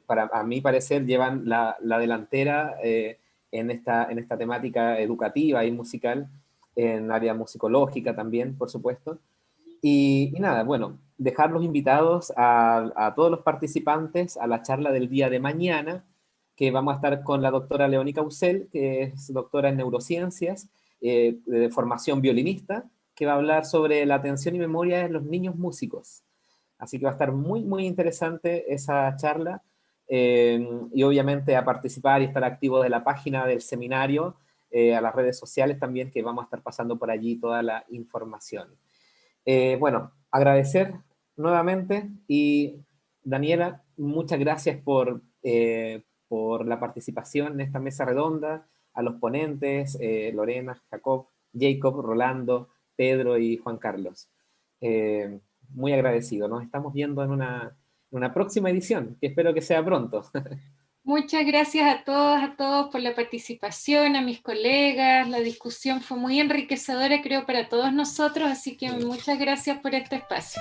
a mi parecer llevan la delantera en esta temática educativa y musical, en área musicológica también, por supuesto. Y nada, bueno, dejarlos invitados a todos los participantes a la charla del día de mañana, que vamos a estar con la doctora Leónica Ucel, que es doctora en neurociencias, de formación violinista, que va a hablar sobre la atención y memoria en los niños músicos. Así que va a estar muy, muy interesante esa charla. Y obviamente a participar y estar activos de la página del seminario, a las redes sociales también, que vamos a estar pasando por allí toda la información. Bueno, agradecer nuevamente, y Daniela, muchas gracias por la participación en esta mesa redonda, a los ponentes, Lorena, Jacob, Rolando, Pedro y Juan Carlos. Muy agradecido. Nos estamos viendo en una próxima edición, que espero que sea pronto. Muchas gracias a todos por la participación, a mis colegas. La discusión fue muy enriquecedora, creo, para todos nosotros, así que muchas gracias por este espacio.